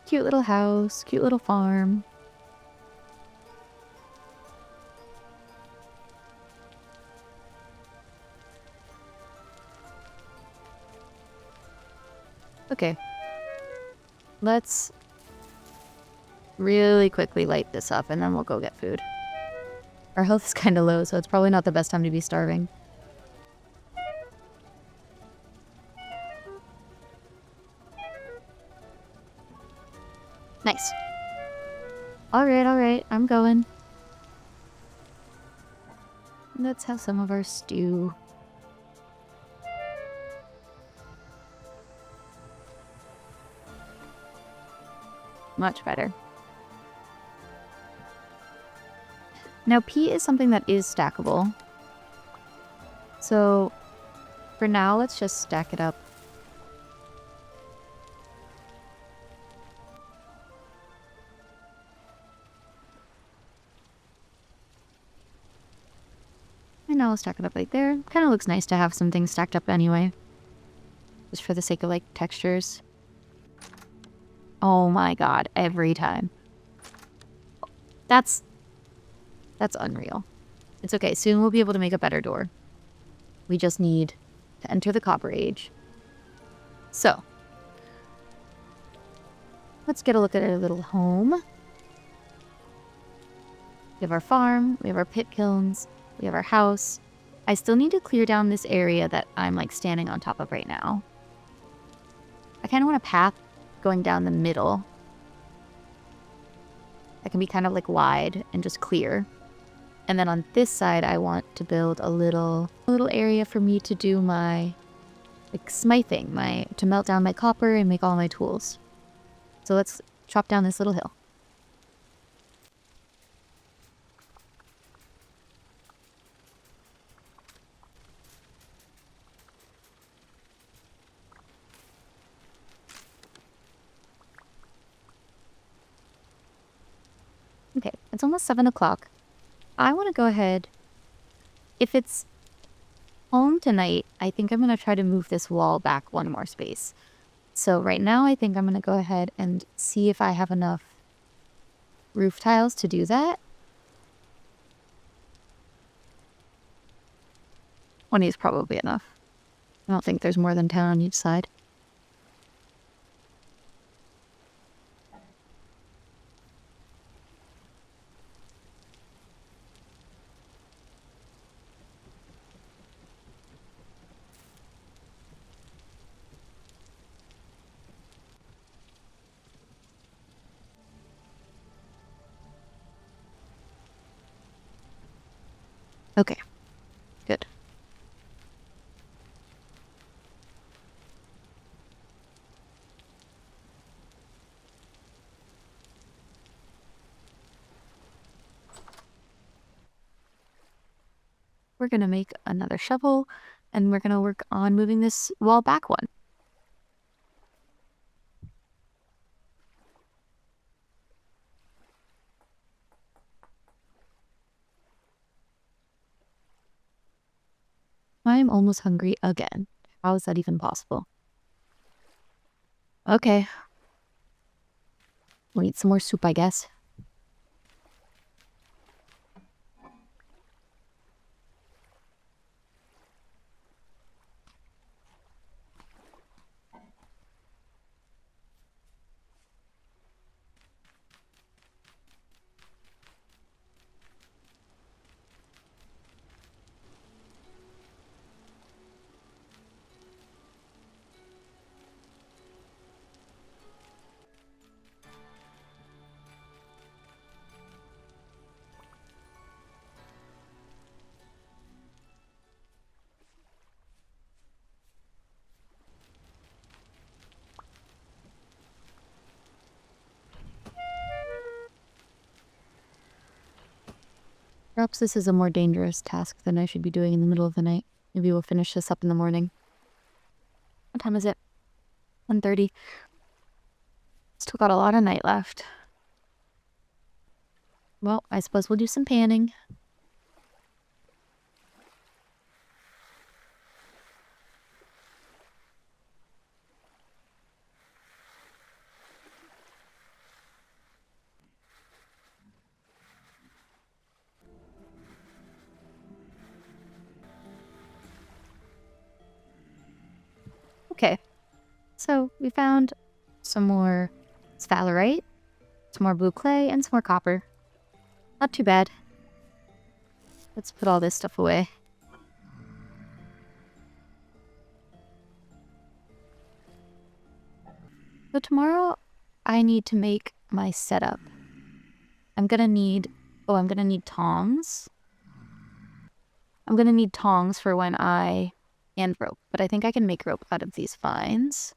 Cute little house, cute little farm. Okay. Let's really quickly light this up and then we'll go get food. Our health is kind of low, so it's probably not the best time to be starving. Nice. Alright, I'm going. Let's have some of our stew. Much better. Now, peat is something that is stackable. So, for now, let's just stack it up. And I'll stack it up right there. Kind of looks nice to have some things stacked up anyway. Just for the sake of, like, textures. Oh my god, every time. That's unreal. It's okay, soon we'll be able to make a better door. We just need to enter the Copper Age. So, let's get a look at our little home. We have our farm, we have our pit kilns, we have our house. I still need to clear down this area that I'm, like, standing on top of right now. I kind of want a path going down the middle. That can be kind of, like, wide and just clear. And then on this side, I want to build a little area for me to do my, like, smithing, to melt down my copper and make all my tools. So let's chop down this little hill. Okay, it's almost 7 o'clock. I want to go ahead. If it's home tonight, I think I'm going to try to move this wall back one more space. So right now, I think I'm going to go ahead and see if I have enough roof tiles to do that. 20 is probably enough. I don't think there's more than 10 on each side. Okay, good. We're going to make another shovel, and we're going to work on moving this wall back one. I'm almost hungry again. How is that even possible? Okay. We'll eat some more soup, I guess. Perhaps this is a more dangerous task than I should be doing in the middle of the night. Maybe we'll finish this up in the morning. What time is it? 1:30. Still got a lot of night left. Well, I suppose we'll do some panning. Okay, so we found some more sphalerite, some more blue clay, and some more copper. Not too bad. Let's put all this stuff away. So tomorrow, I need to make my setup. I'm gonna need tongs. I'm gonna need tongs for when and rope, but I think I can make rope out of these vines.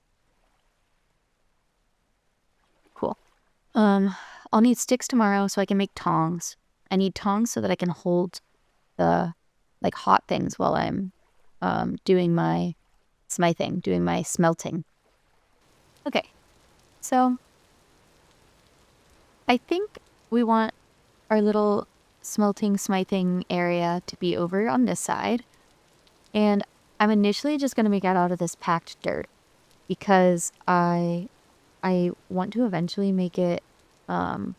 Cool. I'll need sticks tomorrow so I can make tongs. I need tongs so that I can hold the, like, hot things while I'm doing my smithing, doing my smelting. Okay, so I think we want our little smelting, smithing area to be over on this side. And I'm initially just going to make it out of this packed dirt because I want to eventually make it out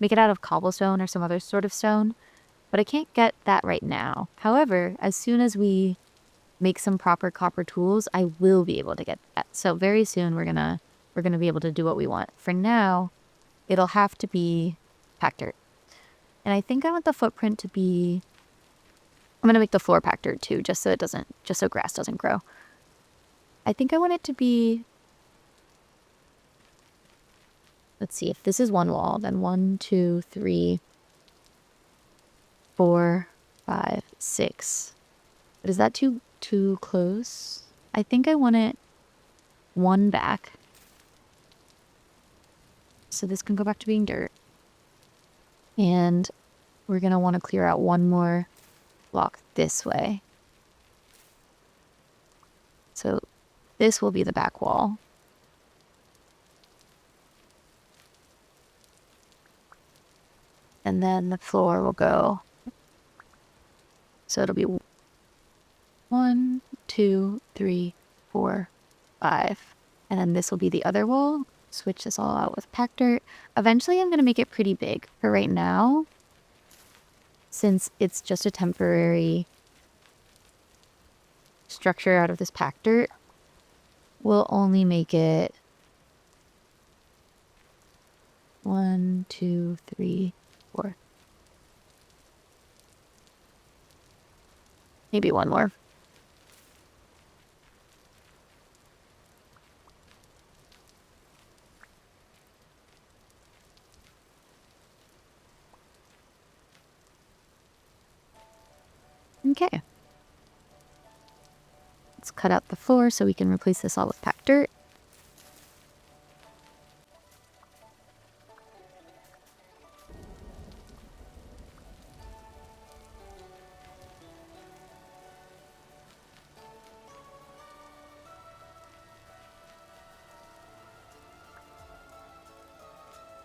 of cobblestone or some other sort of stone, but I can't get that right now. However, as soon as we make some proper copper tools, I will be able to get that. So very soon we're gonna be able to do what we want. For now, it'll have to be packed dirt. And I think I want the footprint to be, I'm gonna make the floor packed dirt too, just so grass doesn't grow. I think I want it to be, let's see, if this is one wall, then 1, 2, 3, 4, 5, 6. But is that too close? I think I want it one back. So this can go back to being dirt. And we're going to want to clear out one more block this way. So this will be the back wall. And then the floor will go. So it'll be 1, 2, 3, 4, 5. And then this will be the other wall. Switch this all out with packed dirt. Eventually I'm going to make it pretty big. For right now, since it's just a temporary structure out of this packed dirt, we'll only make it 1, 2, 3, 4. Maybe one more. Okay. Let's cut out the floor so we can replace this all with packed dirt.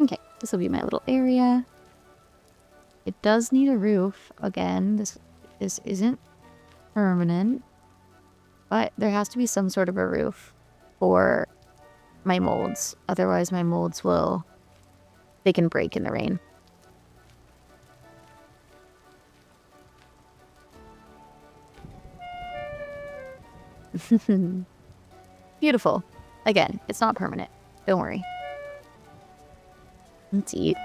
Okay, this will be my little area. It does need a roof. Again, this isn't permanent, but there has to be some sort of a roof for my molds. Otherwise, my molds they can break in the rain. Beautiful. Again, it's not permanent. Don't worry. Let's eat.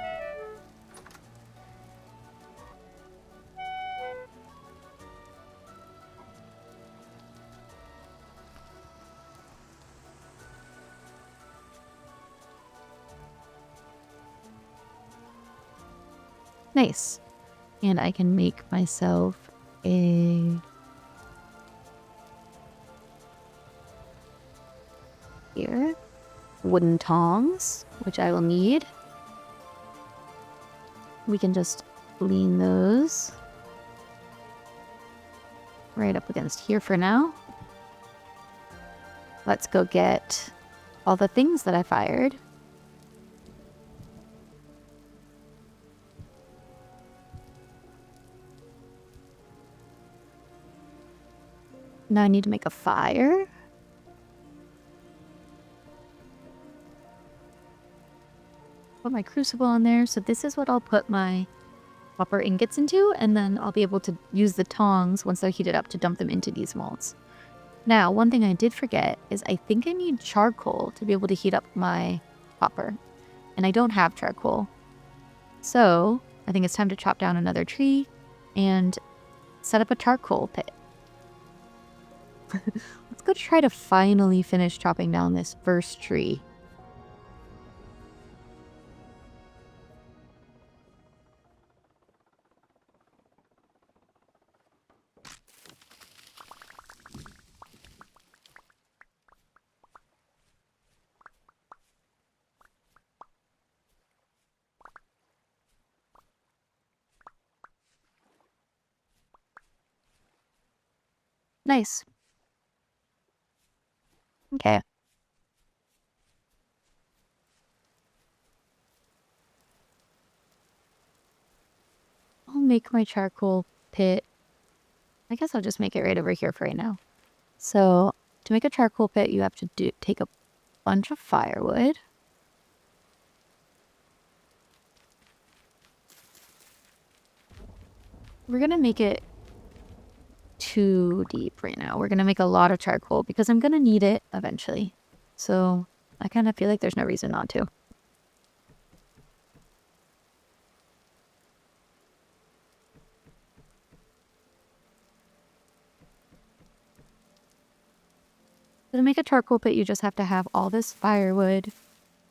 Nice. And I can make myself a here wooden tongs, which I will need. We can just lean those right up against here for now. Let's go get all the things that I fired. Now I need to make a fire. Put my crucible in there. So this is what I'll put my copper ingots into, and then I'll be able to use the tongs once they're heated up to dump them into these molds. Now, one thing I did forget is I think I need charcoal to be able to heat up my copper, and I don't have charcoal. So I think it's time to chop down another tree and set up a charcoal pit. Let's go try to finally finish chopping down this first tree. Nice. Okay. make my charcoal pit. I guess I'll just make it right over here for right now. So to make a charcoal pit, you have to take a bunch of firewood. We're going to make it too deep right now. We're going to make a lot of charcoal because I'm going to need it eventually. So I kind of feel like there's no reason not to. So to make a charcoal pit, you just have to have all this firewood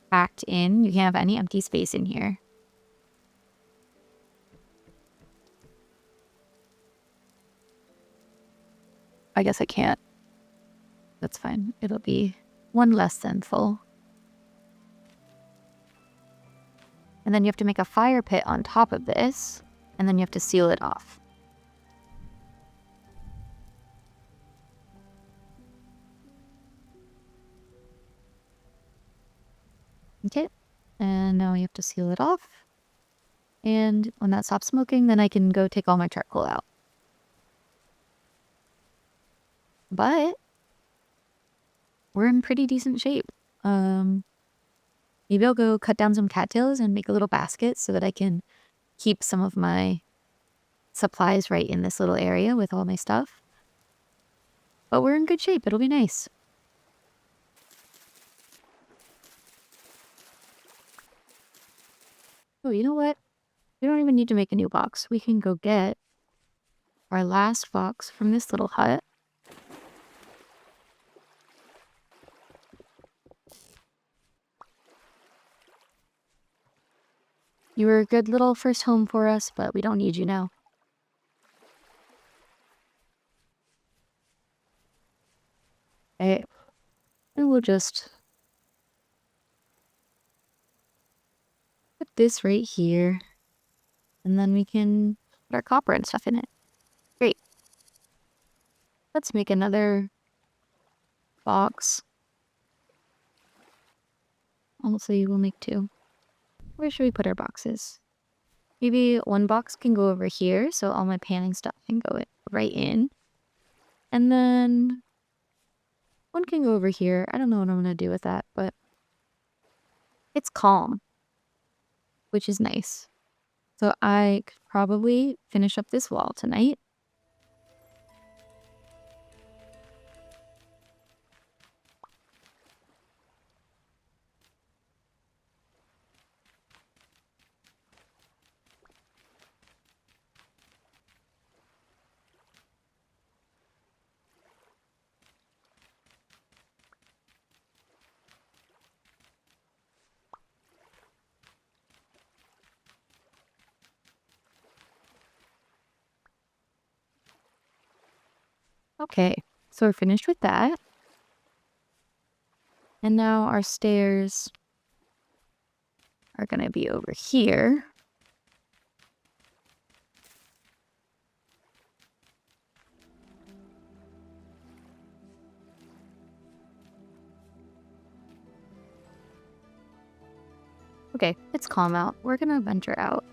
packed in. You can't have any empty space in here. I guess I can't. That's fine. It'll be one less than full. And then you have to make a fire pit on top of this, and then you have to seal it off. Okay, and now you have to seal it off. And when that stops smoking, then I can go take all my charcoal out. But we're in pretty decent shape. Maybe I'll go cut down some cattails and make a little basket so that I can keep some of my supplies right in this little area with all my stuff. But we're in good shape. It'll be nice. Oh, you know what? We don't even need to make a new box. We can go get our last box from this little hut. You were a good little first home for us, but we don't need you now. Okay. And we'll just put this right here. And then we can put our copper and stuff in it. Great. Let's make another box. Also, we'll make two. Where should we put our boxes? Maybe one box can go over here, so all my panning stuff can go right in. And then one can go over here. I don't know what I'm going to do with that, but it's calm, which is nice. So I could probably finish up this wall tonight. Okay, so we're finished with that. And now our stairs are going to be over here. Okay, it's calm out. We're going to venture out.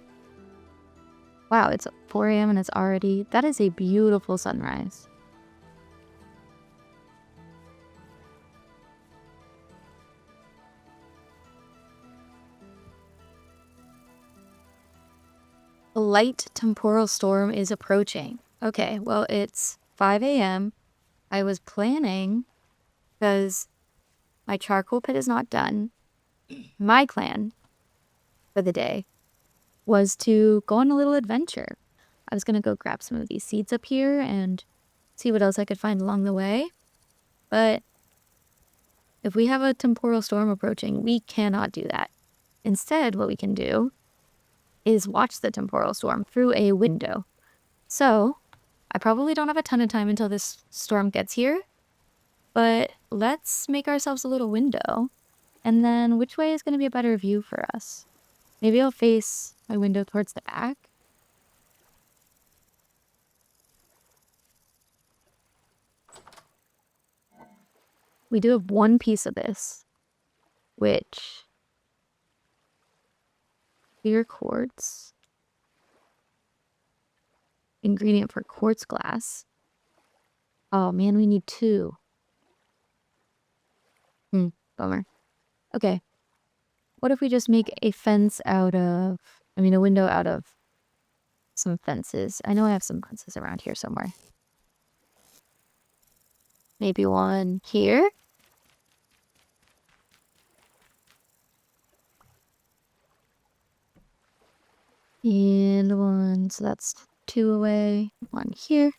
Wow, it's 4 a.m. and it's already... That is a beautiful sunrise. A light temporal storm is approaching. Okay, well, it's 5 a.m. I was planning, because my charcoal pit is not done, my plan for the day was to go on a little adventure. I was going to go grab some of these seeds up here and see what else I could find along the way. But if we have a temporal storm approaching, we cannot do that. Instead, what we can do is watch the temporal storm through a window. So I probably don't have a ton of time until this storm gets here, but let's make ourselves a little window. And then which way is going to be a better view for us? Maybe I'll face my window towards the back. We do have one piece of this, which clear quartz. ingredient for quartz glass. Oh man, we need 2. Bummer. Okay. What if we just make a a window out of some fences? I know I have some fences around here somewhere. Maybe one here? And one, so that's 2 away. 1 here.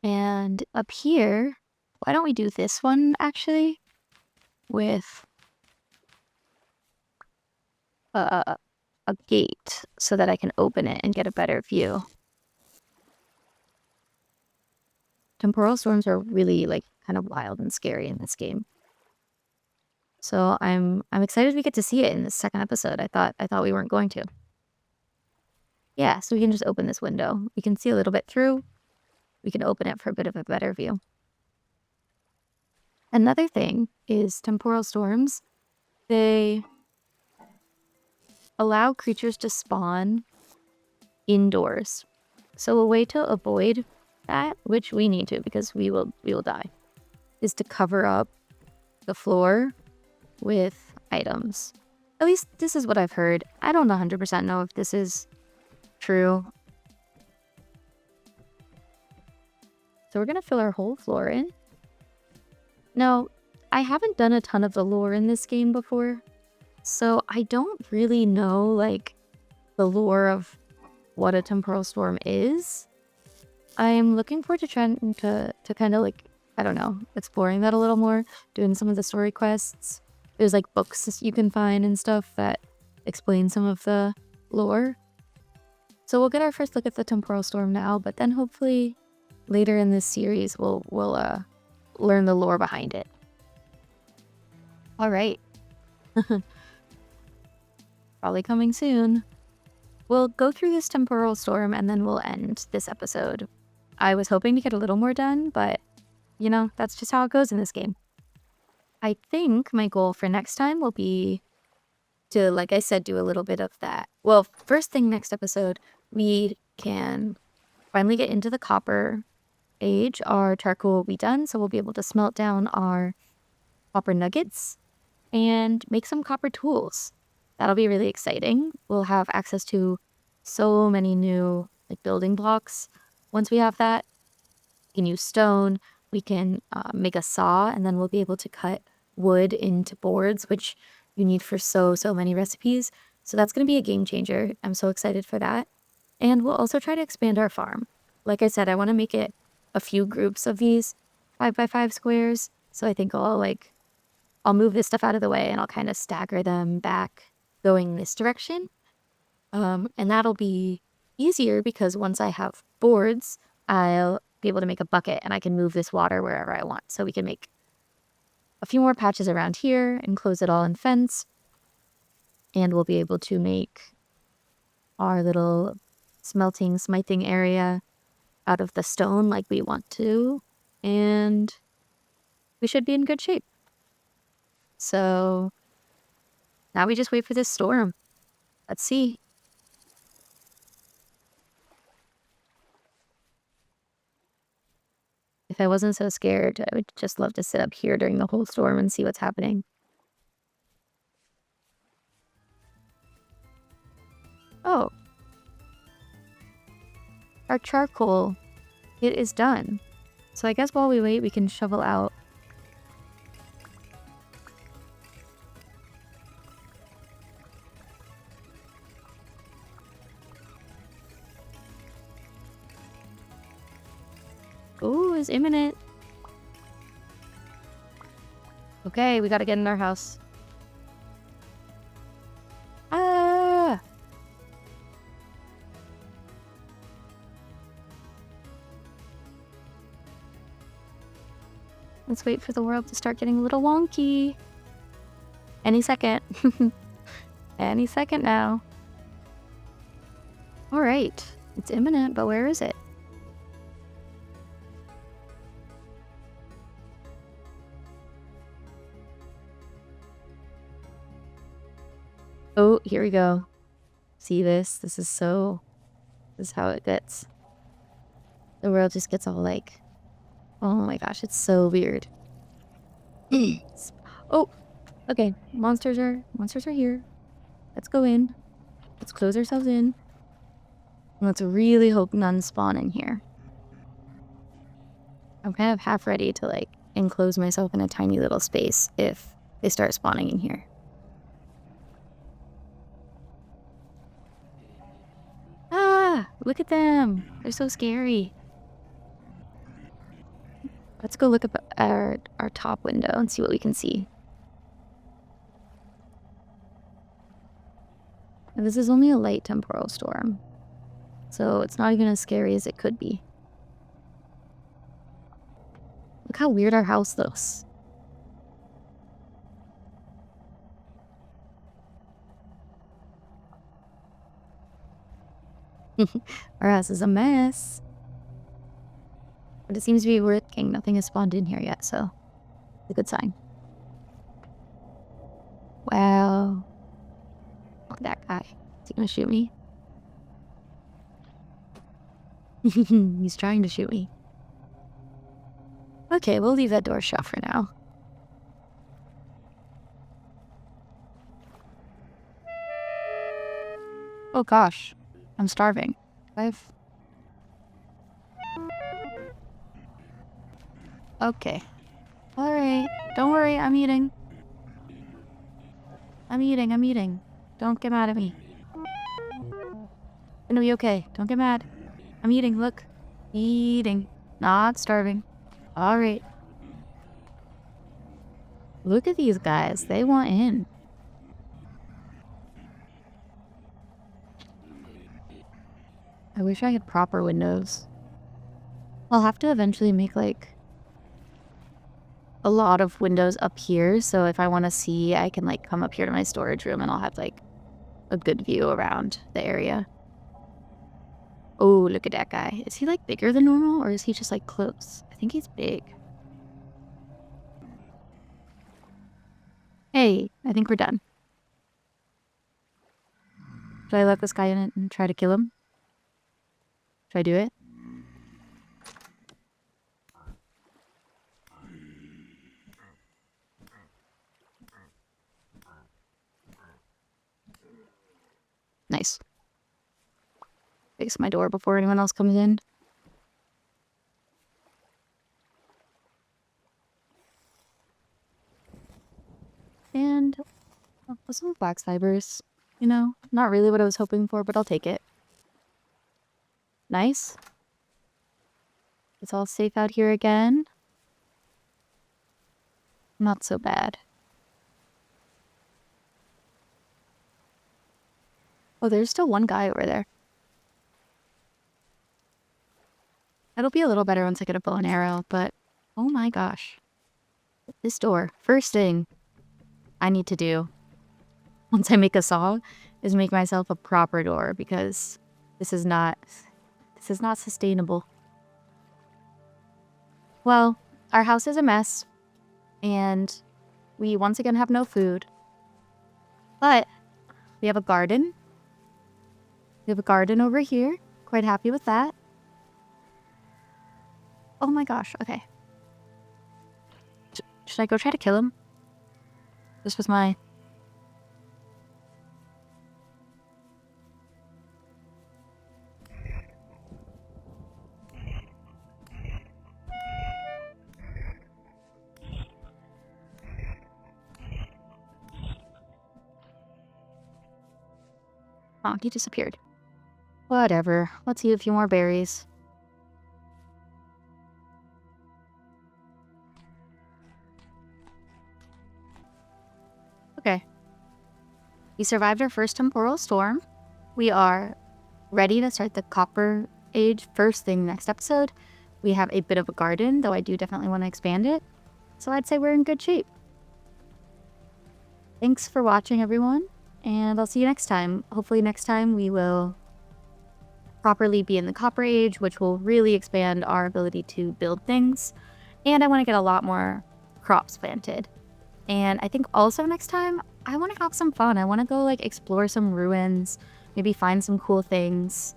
And up here, why don't we do this one actually with a gate so that I can open it and get a better view. Temporal storms are really like kind of wild and scary in this game. So I'm excited we get to see it in the second episode. I thought we weren't going to. Yeah, so we can just open this window. We can see a little bit through. We can open it for a bit of a better view. Another thing is temporal storms. They allow creatures to spawn indoors. So a way to avoid that, which we need to because we will die, is to cover up the floor with items. At least this is what I've heard. I don't 100% know if this is true. So we're gonna fill our whole floor in. Now, I haven't done a ton of the lore in this game before, so I don't really know like the lore of what a temporal storm is. I'm looking forward to trying to kind of like, I don't know, exploring that a little more, doing some of the story quests. There's like books you can find and stuff that explain some of the lore. So we'll get our first look at the temporal storm now, but then hopefully later in this series we'll learn the lore behind it. All right. Probably coming soon. We'll go through this temporal storm and then we'll end this episode. I was hoping to get a little more done, but you know, that's just how it goes in this game. I think my goal for next time will be to, like I said, do a little bit of that. Well, first thing next episode, we can finally get into the copper age. Our charcoal will be done, so we'll be able to smelt down our copper nuggets and make some copper tools. That'll be really exciting. We'll have access to so many new like building blocks. Once we have that, we can use stone. We can make a saw, and then we'll be able to cut wood into boards, which you need for so many recipes. So that's going to be a game changer. I'm so excited for that. And we'll also try to expand our farm. Like I said, I want to make it a few groups of these 5x5 squares. So I think I'll move this stuff out of the way and I'll kind of stagger them back going this direction. And that'll be easier because once I have boards, I'll be able to make a bucket and I can move this water wherever I want. So we can make a few more patches around here and close it all in fence. And we'll be able to make our little smithing area out of the stone like we want to. And we should be in good shape. So now we just wait for this storm. Let's see. If I wasn't so scared, I would just love to sit up here during the whole storm and see what's happening. Oh. Our charcoal, it is done. So I guess while we wait, we can shovel out. Ooh, it's imminent. Okay, we gotta get in our house. Ah! Let's wait for the world to start getting a little wonky. Any second. Any second now. All right, it's imminent, but where is it? Oh, here we go. See this? This is how it gets. The world just gets all like, oh my gosh, it's so weird. Oh, okay. Monsters are here. Let's go in. Let's close ourselves in. Let's really hope none spawn in here. I'm kind of half ready to like enclose myself in a tiny little space if they start spawning in here. Ah, look at them. They're so scary. Let's go look up our top window and see what we can see. And this is only a light temporal storm, so it's not even as scary as it could be. Look how weird our house looks. Our house is a mess. But it seems to be working. Nothing has spawned in here yet, so it's a good sign. Wow. Look at that guy. Is he gonna shoot me? He's trying to shoot me. Okay, we'll leave that door shut for now. Oh gosh. I'm starving. Okay. Alright. Don't worry, I'm eating. I'm eating. Don't get mad at me. Gonna be okay. Don't get mad. I'm eating, look. Eating. Not starving. Alright. Look at these guys. They want in. I wish I had proper windows. I'll have to eventually make like a lot of windows up here, so if I want to see, I can like come up here to my storage room and I'll have like a good view around the area. Oh, look at that guy. Is he like bigger than normal or is he just like close? I think he's big. Hey, I think we're done. Should I let this guy in and try to kill him? Should I do it? Nice. Fix my door before anyone else comes in. And some wax fibers. You know, not really what I was hoping for, but I'll take it. Nice. It's all safe out here again. Not so bad. Oh, there's still one guy over there. It'll be a little better once I get a bow and arrow, but oh my gosh. This door, first thing I need to do once I make a saw is make myself a proper door because this is not sustainable. Well, our house is a mess and we once again have no food, but we have a garden. We have a garden over here. Quite happy with that. Oh my gosh, okay. Should I go try to kill him? This was my... Oh, he disappeared. Whatever. Let's eat a few more berries. Okay. We survived our first temporal storm. We are ready to start the Copper Age first thing next episode. We have a bit of a garden, though I do definitely want to expand it. So I'd say we're in good shape. Thanks for watching, everyone. And I'll see you next time. Hopefully next time we will properly be in the Copper Age, which will really expand our ability to build things. And I want to get a lot more crops planted. And I think also next time I want to have some fun. I want to go like explore some ruins, maybe find some cool things.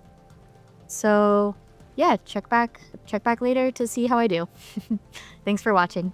So yeah, check back later to see how I do. Thanks for watching.